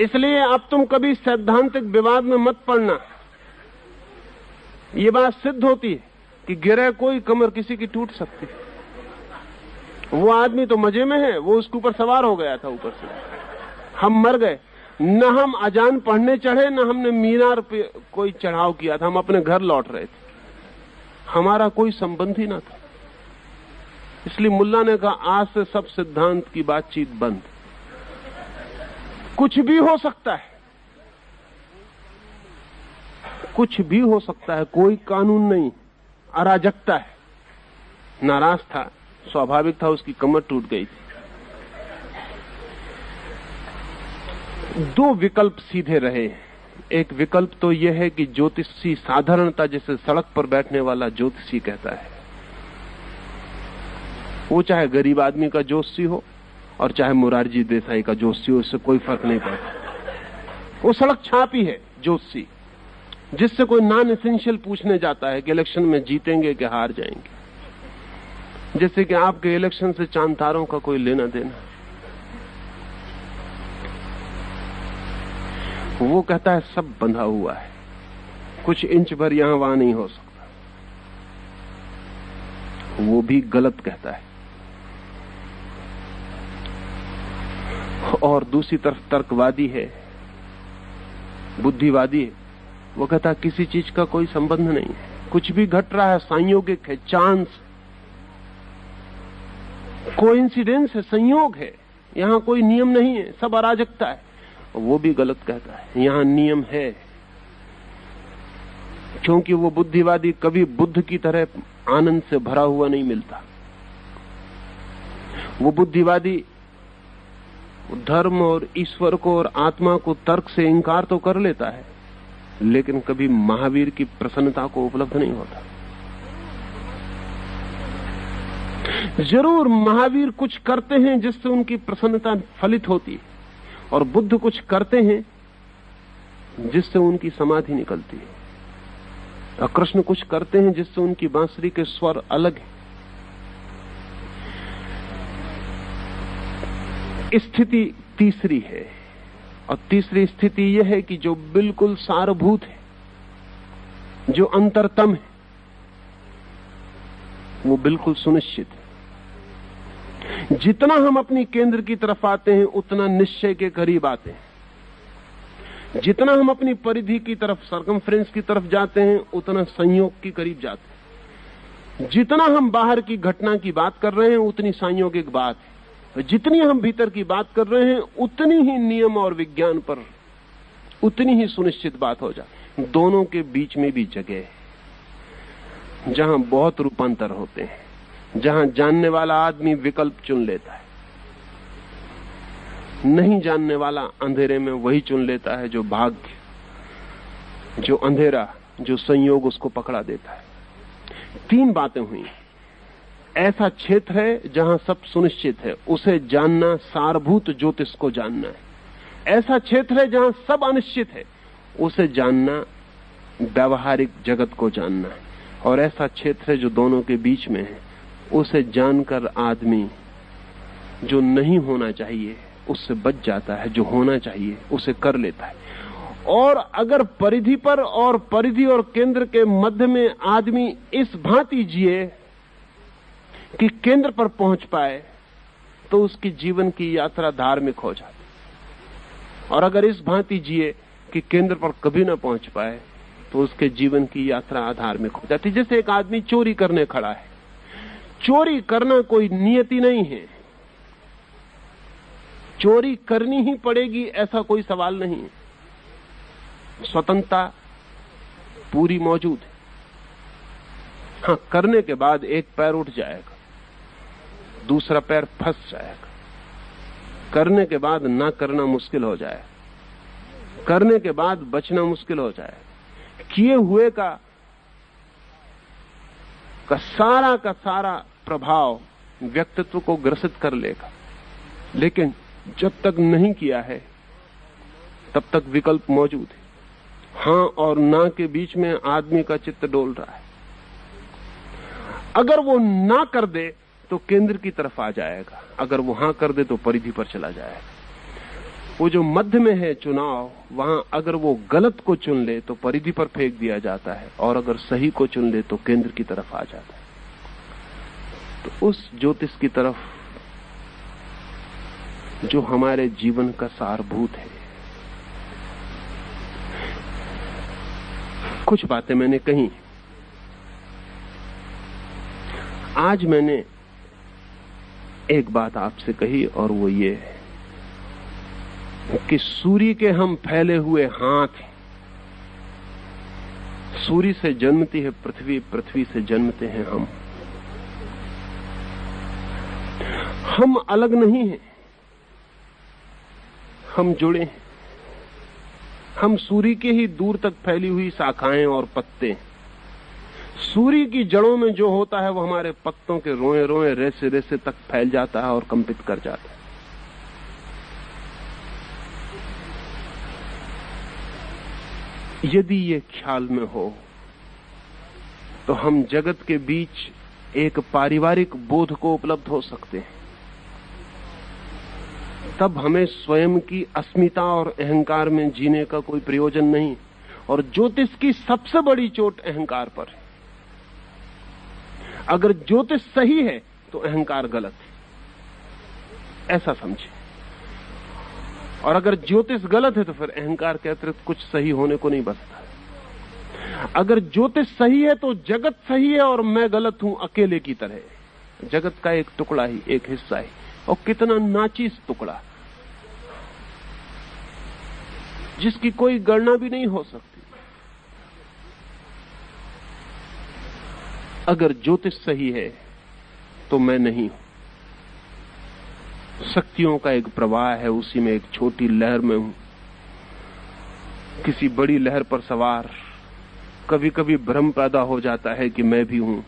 इसलिए अब तुम कभी सैद्धांतिक विवाद में मत पड़ना। ये बात सिद्ध होती है कि गिरे कोई, कमर किसी की टूट सकती है। वो आदमी तो मजे में है, वो उसके ऊपर सवार हो गया था ऊपर से, हम मर गए। न हम अजान पढ़ने चढ़े, न हमने मीनार पे कोई चढ़ाव किया था, हम अपने घर लौट रहे थे, हमारा कोई संबंध ही ना था। इसलिए मुल्ला ने कहा आज से सब सिद्धांत की बातचीत बंद, कुछ भी हो सकता है, कुछ भी हो सकता है, कोई कानून नहीं, अराजकता है। नाराज था, स्वाभाविक था, उसकी कमर टूट गई थी। दो विकल्प सीधे रहे। एक विकल्प तो यह है कि ज्योतिषी साधारणता, जैसे सड़क पर बैठने वाला ज्योतिषी कहता है, वो चाहे गरीब आदमी का ज्योतिषी हो और चाहे मुरारजी देसाई का ज्योतिषी हो, उससे कोई फर्क नहीं पड़ता। वो सड़क छापी है ज्योतिषी, जिससे कोई नॉन एसेंशियल पूछने जाता है कि इलेक्शन में जीतेंगे कि हार जाएंगे, जैसे कि आपके इलेक्शन से चांद तारों का कोई लेना देना। वो कहता है सब बंधा हुआ है, कुछ इंच भर यहां वहां नहीं हो सकता। वो भी गलत कहता है। और दूसरी तरफ तर्कवादी है, बुद्धिवादी है, वो कहता है किसी चीज का कोई संबंध नहीं है, कुछ भी घट रहा है संयोगिक है, चांस, कोइंसिडेंस है, संयोग है, यहां कोई नियम नहीं है, सब अराजकता है। वो भी गलत कहता है, यहां नियम है। क्योंकि वो बुद्धिवादी कभी बुद्ध की तरह आनंद से भरा हुआ नहीं मिलता। वो बुद्धिवादी धर्म और ईश्वर को और आत्मा को तर्क से इंकार तो कर लेता है, लेकिन कभी महावीर की प्रसन्नता को उपलब्ध नहीं होता। जरूर महावीर कुछ करते हैं जिससे उनकी प्रसन्नता फलित होती है, और बुद्ध कुछ करते हैं जिससे उनकी समाधि निकलती है, और कृष्ण कुछ करते हैं जिससे उनकी बांसुरी के स्वर अलग है। स्थिति तीसरी है, और तीसरी स्थिति यह है कि जो बिल्कुल सारभूत है, जो अंतरतम है, वो बिल्कुल सुनिश्चित है। जितना हम अपनी केंद्र की तरफ आते हैं उतना निश्चय के करीब आते हैं। जितना हम अपनी परिधि की तरफ, सर्कमफ्रेंस की तरफ जाते हैं, उतना संयोग के करीब जाते हैं। जितना हम बाहर की घटना की बात कर रहे हैं उतनी संयोगिक बात है। जितनी हम भीतर की बात कर रहे हैं उतनी ही नियम और विज्ञान पर उतनी ही सुनिश्चित बात हो जाए। दोनों के बीच में भी जगह है जहां बहुत रूपांतर होते हैं, जहां जानने वाला आदमी विकल्प चुन लेता है, नहीं जानने वाला अंधेरे में वही चुन लेता है जो भाग्य, जो अंधेरा, जो संयोग उसको पकड़ा देता है। 3 बातें हुई। ऐसा क्षेत्र है जहां सब सुनिश्चित है, उसे जानना सारभूत ज्योतिष को जानना है। ऐसा क्षेत्र है जहां सब अनिश्चित है, उसे जानना व्यावहारिक जगत को जानना है। और ऐसा क्षेत्र है जो दोनों के बीच में है, उसे जानकर आदमी जो नहीं होना चाहिए उससे बच जाता है, जो होना चाहिए उसे कर लेता है। और अगर परिधि पर और परिधि और केंद्र के मध्य में आदमी इस भांति जिए कि केंद्र पर पहुंच पाए तो उसकी जीवन की यात्रा धार्मिक हो जाती। और अगर इस भांति जिए कि केंद्र पर कभी ना पहुंच पाए तो उसके जीवन की यात्रा अधार्मिक हो जाती। जैसे एक आदमी चोरी करने खड़ा है, चोरी करना कोई नियति नहीं है, चोरी करनी ही पड़ेगी ऐसा कोई सवाल नहीं है। स्वतंत्रता पूरी मौजूद है। हां, करने के बाद एक पैर उठ जाएगा, दूसरा पैर फंस जाएगा। करने के बाद ना करना मुश्किल हो जाए, करने के बाद बचना मुश्किल हो जाए। किए हुए का सारा प्रभाव व्यक्तित्व को ग्रसित कर लेगा। लेकिन जब तक नहीं किया है तब तक विकल्प मौजूद है। हां और ना के बीच में आदमी का चित्त डोल रहा है। अगर वो ना कर दे तो केंद्र की तरफ आ जाएगा, अगर वो हां कर दे तो परिधि पर चला जाएगा। वो जो मध्य में है चुनाव, वहां अगर वो गलत को चुन ले तो परिधि पर फेंक दिया जाता है, और अगर सही को चुन ले तो केंद्र की तरफ आ जाता है। तो उस ज्योतिष की तरफ जो हमारे जीवन का सारभूत है। कुछ बातें मैंने कही। आज मैंने एक बात आपसे कही और वो ये है कि सूर्य के हम फैले हुए हाथ हैं। सूर्य से जन्मती है पृथ्वी, पृथ्वी से जन्मते हैं हम। हम अलग नहीं हैं, हम जुड़े हैं। हम सूर्य के ही दूर तक फैली हुई शाखाएं और पत्ते। सूर्य की जड़ों में जो होता है वो हमारे पत्तों के रोए रोए, रेसे रेसे तक फैल जाता है और कंपित कर जाता है। यदि ये ख्याल में हो तो हम जगत के बीच एक पारिवारिक बोध को उपलब्ध हो सकते हैं। तब हमें स्वयं की अस्मिता और अहंकार में जीने का कोई प्रयोजन नहीं। और ज्योतिष की सबसे बड़ी चोट अहंकार पर है। अगर ज्योतिष सही है तो अहंकार गलत है, ऐसा समझे। और अगर ज्योतिष गलत है तो फिर अहंकार के अतिरिक्त कुछ सही होने को नहीं बचता। अगर ज्योतिष सही है तो जगत सही है और मैं गलत हूं, अकेले की तरह। जगत का एक टुकड़ा ही, एक हिस्सा ही, और कितना नाचीज टुकड़ा, जिसकी कोई गणना भी नहीं हो सकती। अगर ज्योतिष सही है तो मैं नहीं हूं। शक्तियों का एक प्रवाह है, उसी में एक छोटी लहर में हूं, किसी बड़ी लहर पर सवार। कभी कभी भ्रम पैदा हो जाता है कि मैं भी हूं।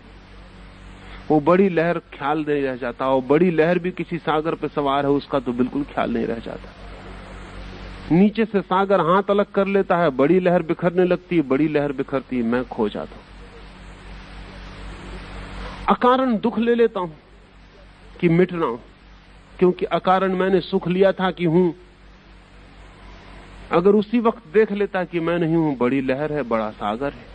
वो बड़ी लहर ख्याल नहीं रह जाता, और बड़ी लहर भी किसी सागर पे सवार है, उसका तो बिल्कुल ख्याल नहीं रह जाता। नीचे से सागर हाथ अलग कर लेता है, बड़ी लहर बिखरने लगती है, बड़ी लहर बिखरती है, मैं खो जाता हूं। अकारण दुख ले लेता हूं कि मिट रहा हूं, क्योंकि अकारण मैंने सुख लिया था कि हूं। अगर उसी वक्त देख लेता कि मैं नहीं हूं, बड़ी लहर है, बड़ा सागर है,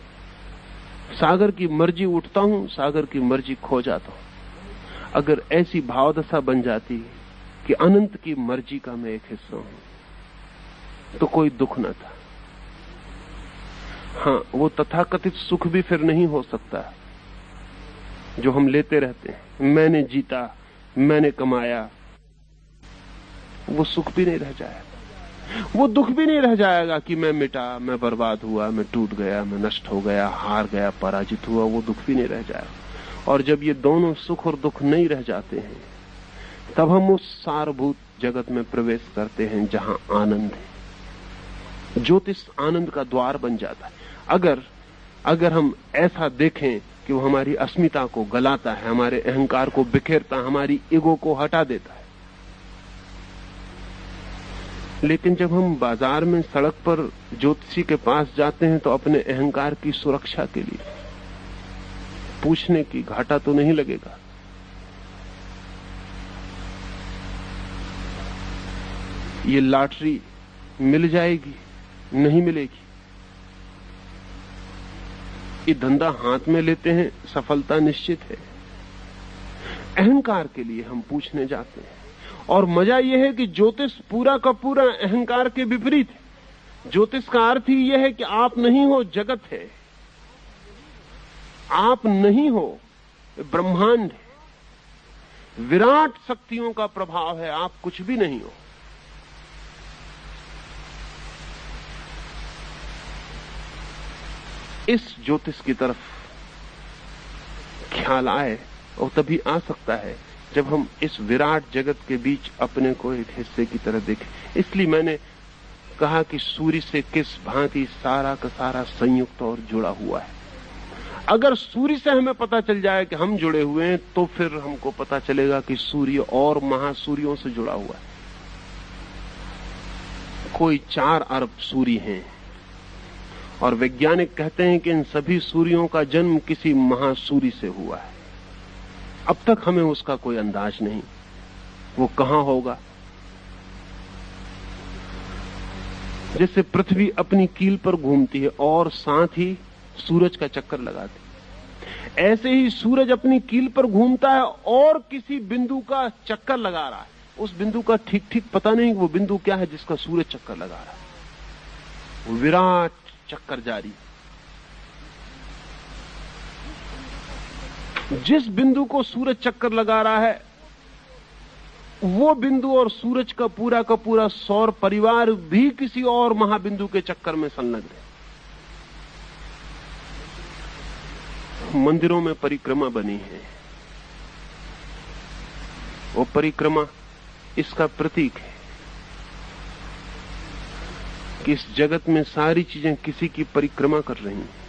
सागर की मर्जी उठता हूं, सागर की मर्जी खो जाता हूं। अगर ऐसी भावदशा बन जाती कि अनंत की मर्जी का मैं एक हिस्सा हूं तो कोई दुख न था। हां, वो तथाकथित सुख भी फिर नहीं हो सकता जो हम लेते रहते हैं। मैंने जीता, मैंने कमाया, वो सुख भी नहीं रह जाएगा, वो दुख भी नहीं रह जाएगा कि मैं मिटा, मैं बर्बाद हुआ, मैं टूट गया, मैं नष्ट हो गया, हार गया, पराजित हुआ, वो दुख भी नहीं रह जाएगा। और जब ये दोनों सुख और दुख नहीं रह जाते हैं, तब हम उस सारभूत जगत में प्रवेश करते हैं जहां आनंद है। ज्योतिष आनंद का द्वार बन जाता है। अगर हम ऐसा देखें कि वो हमारी अस्मिता को गलाता है, हमारे अहंकार को बिखेरता है, हमारी ईगो को हटा देता है। लेकिन जब हम बाजार में सड़क पर ज्योतिषी के पास जाते हैं तो अपने अहंकार की सुरक्षा के लिए पूछने की घाटा तो नहीं लगेगा। ये लॉटरी मिल जाएगी, नहीं मिलेगी। ये धंधा हाथ में लेते हैं, सफलता निश्चित है। अहंकार के लिए हम पूछने जाते हैं। और मजा यह है कि ज्योतिष पूरा का पूरा अहंकार के विपरीत है। ज्योतिष का अर्थ ही यह है कि आप नहीं हो, जगत है। आप नहीं हो, ब्रह्मांड है, विराट शक्तियों का प्रभाव है, आप कुछ भी नहीं हो। इस ज्योतिष की तरफ ख्याल आए और तभी आ सकता है जब हम इस विराट जगत के बीच अपने को एक हिस्से की तरह देखें। इसलिए मैंने कहा कि सूर्य से किस भांति सारा का सारा संयुक्त और जुड़ा हुआ है। अगर सूर्य से हमें पता चल जाए कि हम जुड़े हुए हैं, तो फिर हमको पता चलेगा कि सूर्य और महासूर्यों से जुड़ा हुआ है। कोई 4 अरब सूर्य हैं और वैज्ञानिक कहते हैं कि इन सभी सूर्यों का जन्म किसी महासूर्य से हुआ है। अब तक हमें उसका कोई अंदाज नहीं, वो कहां होगा। जैसे पृथ्वी अपनी कील पर घूमती है और साथ ही सूरज का चक्कर लगाती है, ऐसे ही सूरज अपनी कील पर घूमता है और किसी बिंदु का चक्कर लगा रहा है। उस बिंदु का ठीक ठीक पता नहीं वो बिंदु क्या है जिसका सूरज चक्कर लगा रहा है। वो विराट चक्कर जारी। जिस बिंदु को सूरज चक्कर लगा रहा है, वो बिंदु और सूरज का पूरा सौर परिवार भी किसी और महाबिंदु के चक्कर में संलग्न है। मंदिरों में परिक्रमा बनी है, वो परिक्रमा इसका प्रतीक है कि इस जगत में सारी चीजें किसी की परिक्रमा कर रही हैं।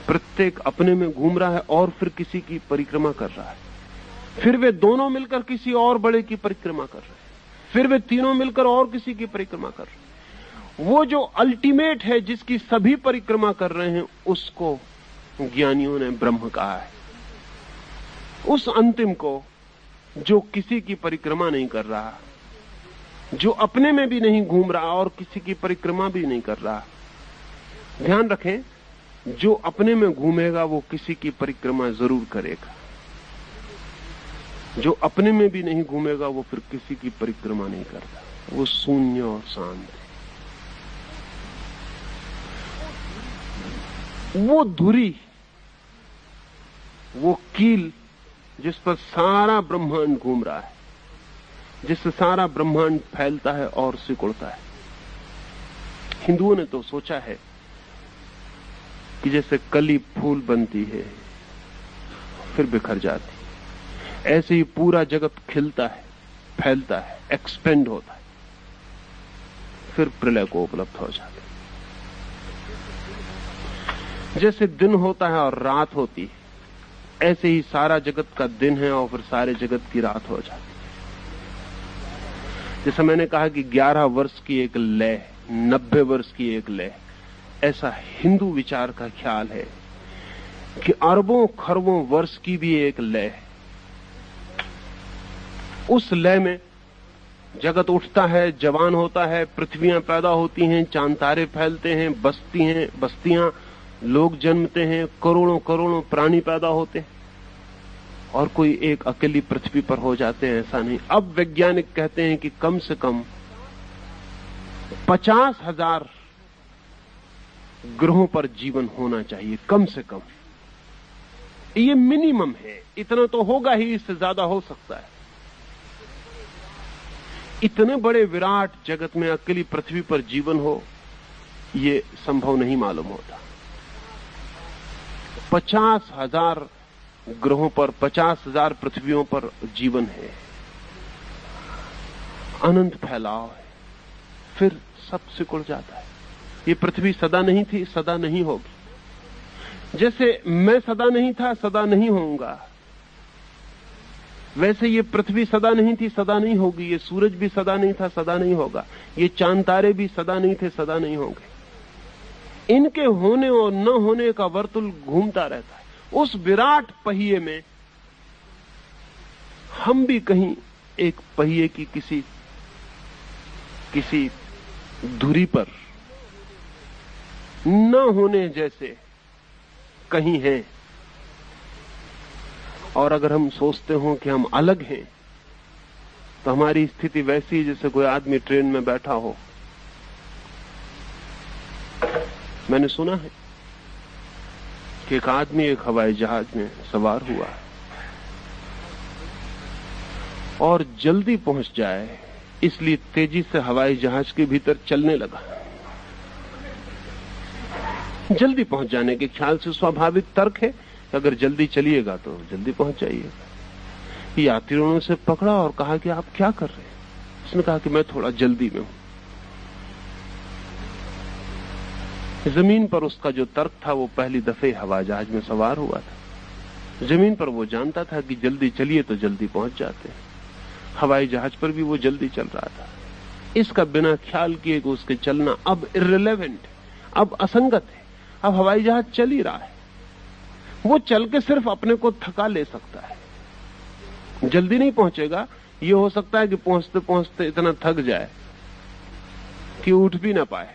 प्रत्येक अपने में घूम रहा है और फिर किसी की परिक्रमा कर रहा है। फिर वे दोनों मिलकर किसी और बड़े की परिक्रमा कर रहे हैं। फिर वे तीनों मिलकर और किसी की परिक्रमा कर रहे हैं। वो जो अल्टीमेट है जिसकी सभी परिक्रमा कर रहे हैं, उसको ज्ञानियों ने ब्रह्म कहा है। उस अंतिम को जो किसी की परिक्रमा नहीं कर रहा, जो अपने में भी नहीं घूम रहा और किसी की परिक्रमा भी नहीं कर रहा। ध्यान रखें, जो अपने में घूमेगा वो किसी की परिक्रमा जरूर करेगा। जो अपने में भी नहीं घूमेगा वो फिर किसी की परिक्रमा नहीं करता। वो शून्य और शांत है। वो धुरी, वो कील जिस पर सारा ब्रह्मांड घूम रहा है, जिससे सारा ब्रह्मांड फैलता है और सिकुड़ता है। हिंदुओं ने तो सोचा है कि जैसे कली फूल बनती है फिर बिखर जाती है, ऐसे ही पूरा जगत खिलता है, फैलता है, एक्सपेंड होता है, फिर प्रलय को उपलब्ध हो जाता है। जैसे दिन होता है और रात होती है, ऐसे ही सारा जगत का दिन है और फिर सारे जगत की रात हो जाती है। जैसा मैंने कहा कि 11 वर्ष की एक लय, 90 वर्ष की एक लय, ऐसा हिंदू विचार का ख्याल है कि अरबों खरबों वर्ष की भी एक लय है। उस लय में जगत उठता है, जवान होता है, पृथ्वियां पैदा होती हैं, चांद तारे फैलते हैं, बस्तियां, लोग जन्मते हैं, करोड़ों करोड़ों प्राणी पैदा होते हैं और कोई एक अकेली पृथ्वी पर हो जाते हैं, ऐसा नहीं। अब वैज्ञानिक कहते हैं कि कम से कम 50,000 ग्रहों पर जीवन होना चाहिए, कम से कम। ये मिनिमम है, इतना तो होगा ही, इससे ज्यादा हो सकता है। इतने बड़े विराट जगत में अकेली पृथ्वी पर जीवन हो, ये संभव नहीं मालूम होता। 50,000 ग्रहों पर, 50,000 पृथ्वियों पर जीवन है, अनंत फैलाव है, फिर सब सिकुड़ जाता है। ये पृथ्वी सदा नहीं थी, सदा नहीं होगी। जैसे मैं सदा नहीं था, सदा नहीं होऊंगा, वैसे ये पृथ्वी सदा नहीं थी, सदा नहीं होगी। ये सूरज भी सदा नहीं था, सदा नहीं होगा। ये चांद तारे भी सदा नहीं थे, सदा नहीं होंगे। इनके होने और न होने का वर्तुल घूमता रहता है। उस विराट पहिए में हम भी कहीं एक पहिए की किसी धुरी पर न होने जैसे कहीं हैं। और अगर हम सोचते हो कि हम अलग हैं, तो हमारी स्थिति वैसी है जैसे कोई आदमी ट्रेन में बैठा हो। मैंने सुना है कि एक आदमी एक हवाई जहाज में सवार हुआ और जल्दी पहुंच जाए इसलिए तेजी से हवाई जहाज के भीतर चलने लगा। जल्दी पहुंच जाने के ख्याल से स्वाभाविक तर्क है, अगर जल्दी चलिएगा तो जल्दी पहुंच जाइएगा। यात्रियों ने उसे पकड़ा और कहा कि आप क्या कर रहे हैं? उसने कहा कि मैं थोड़ा जल्दी में हूं। जमीन पर उसका जो तर्क था, वो पहली दफे हवाई जहाज में सवार हुआ था। जमीन पर वो जानता था कि जल्दी चलिए तो जल्दी पहुंच जाते हैं। हवाई जहाज पर भी वो जल्दी चल रहा था, इसका बिना ख्याल किए कि उसके चलना अब इर्रिलेवेंट है, अब असंगत है। अब हवाई जहाज चल ही रहा है, वो चल के सिर्फ अपने को थका ले सकता है, जल्दी नहीं पहुंचेगा। ये हो सकता है कि पहुंचते पहुंचते इतना थक जाए कि उठ भी ना पाए।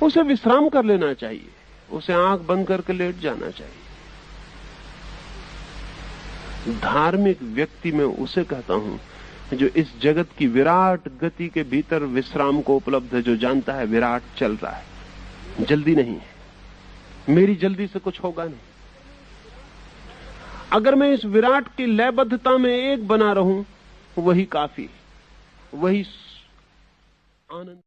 उसे विश्राम कर लेना चाहिए, उसे आंख बंद करके लेट जाना चाहिए। धार्मिक व्यक्ति में उसे कहता हूं जो इस जगत की विराट गति के भीतर विश्राम को उपलब्ध है, जो जानता है विराट चल रहा है, जल्दी नहीं है, मेरी जल्दी से कुछ होगा नहीं। अगर मैं इस विराट की लयबद्धता में एक बना रहूं, वही काफी, वही आनंद।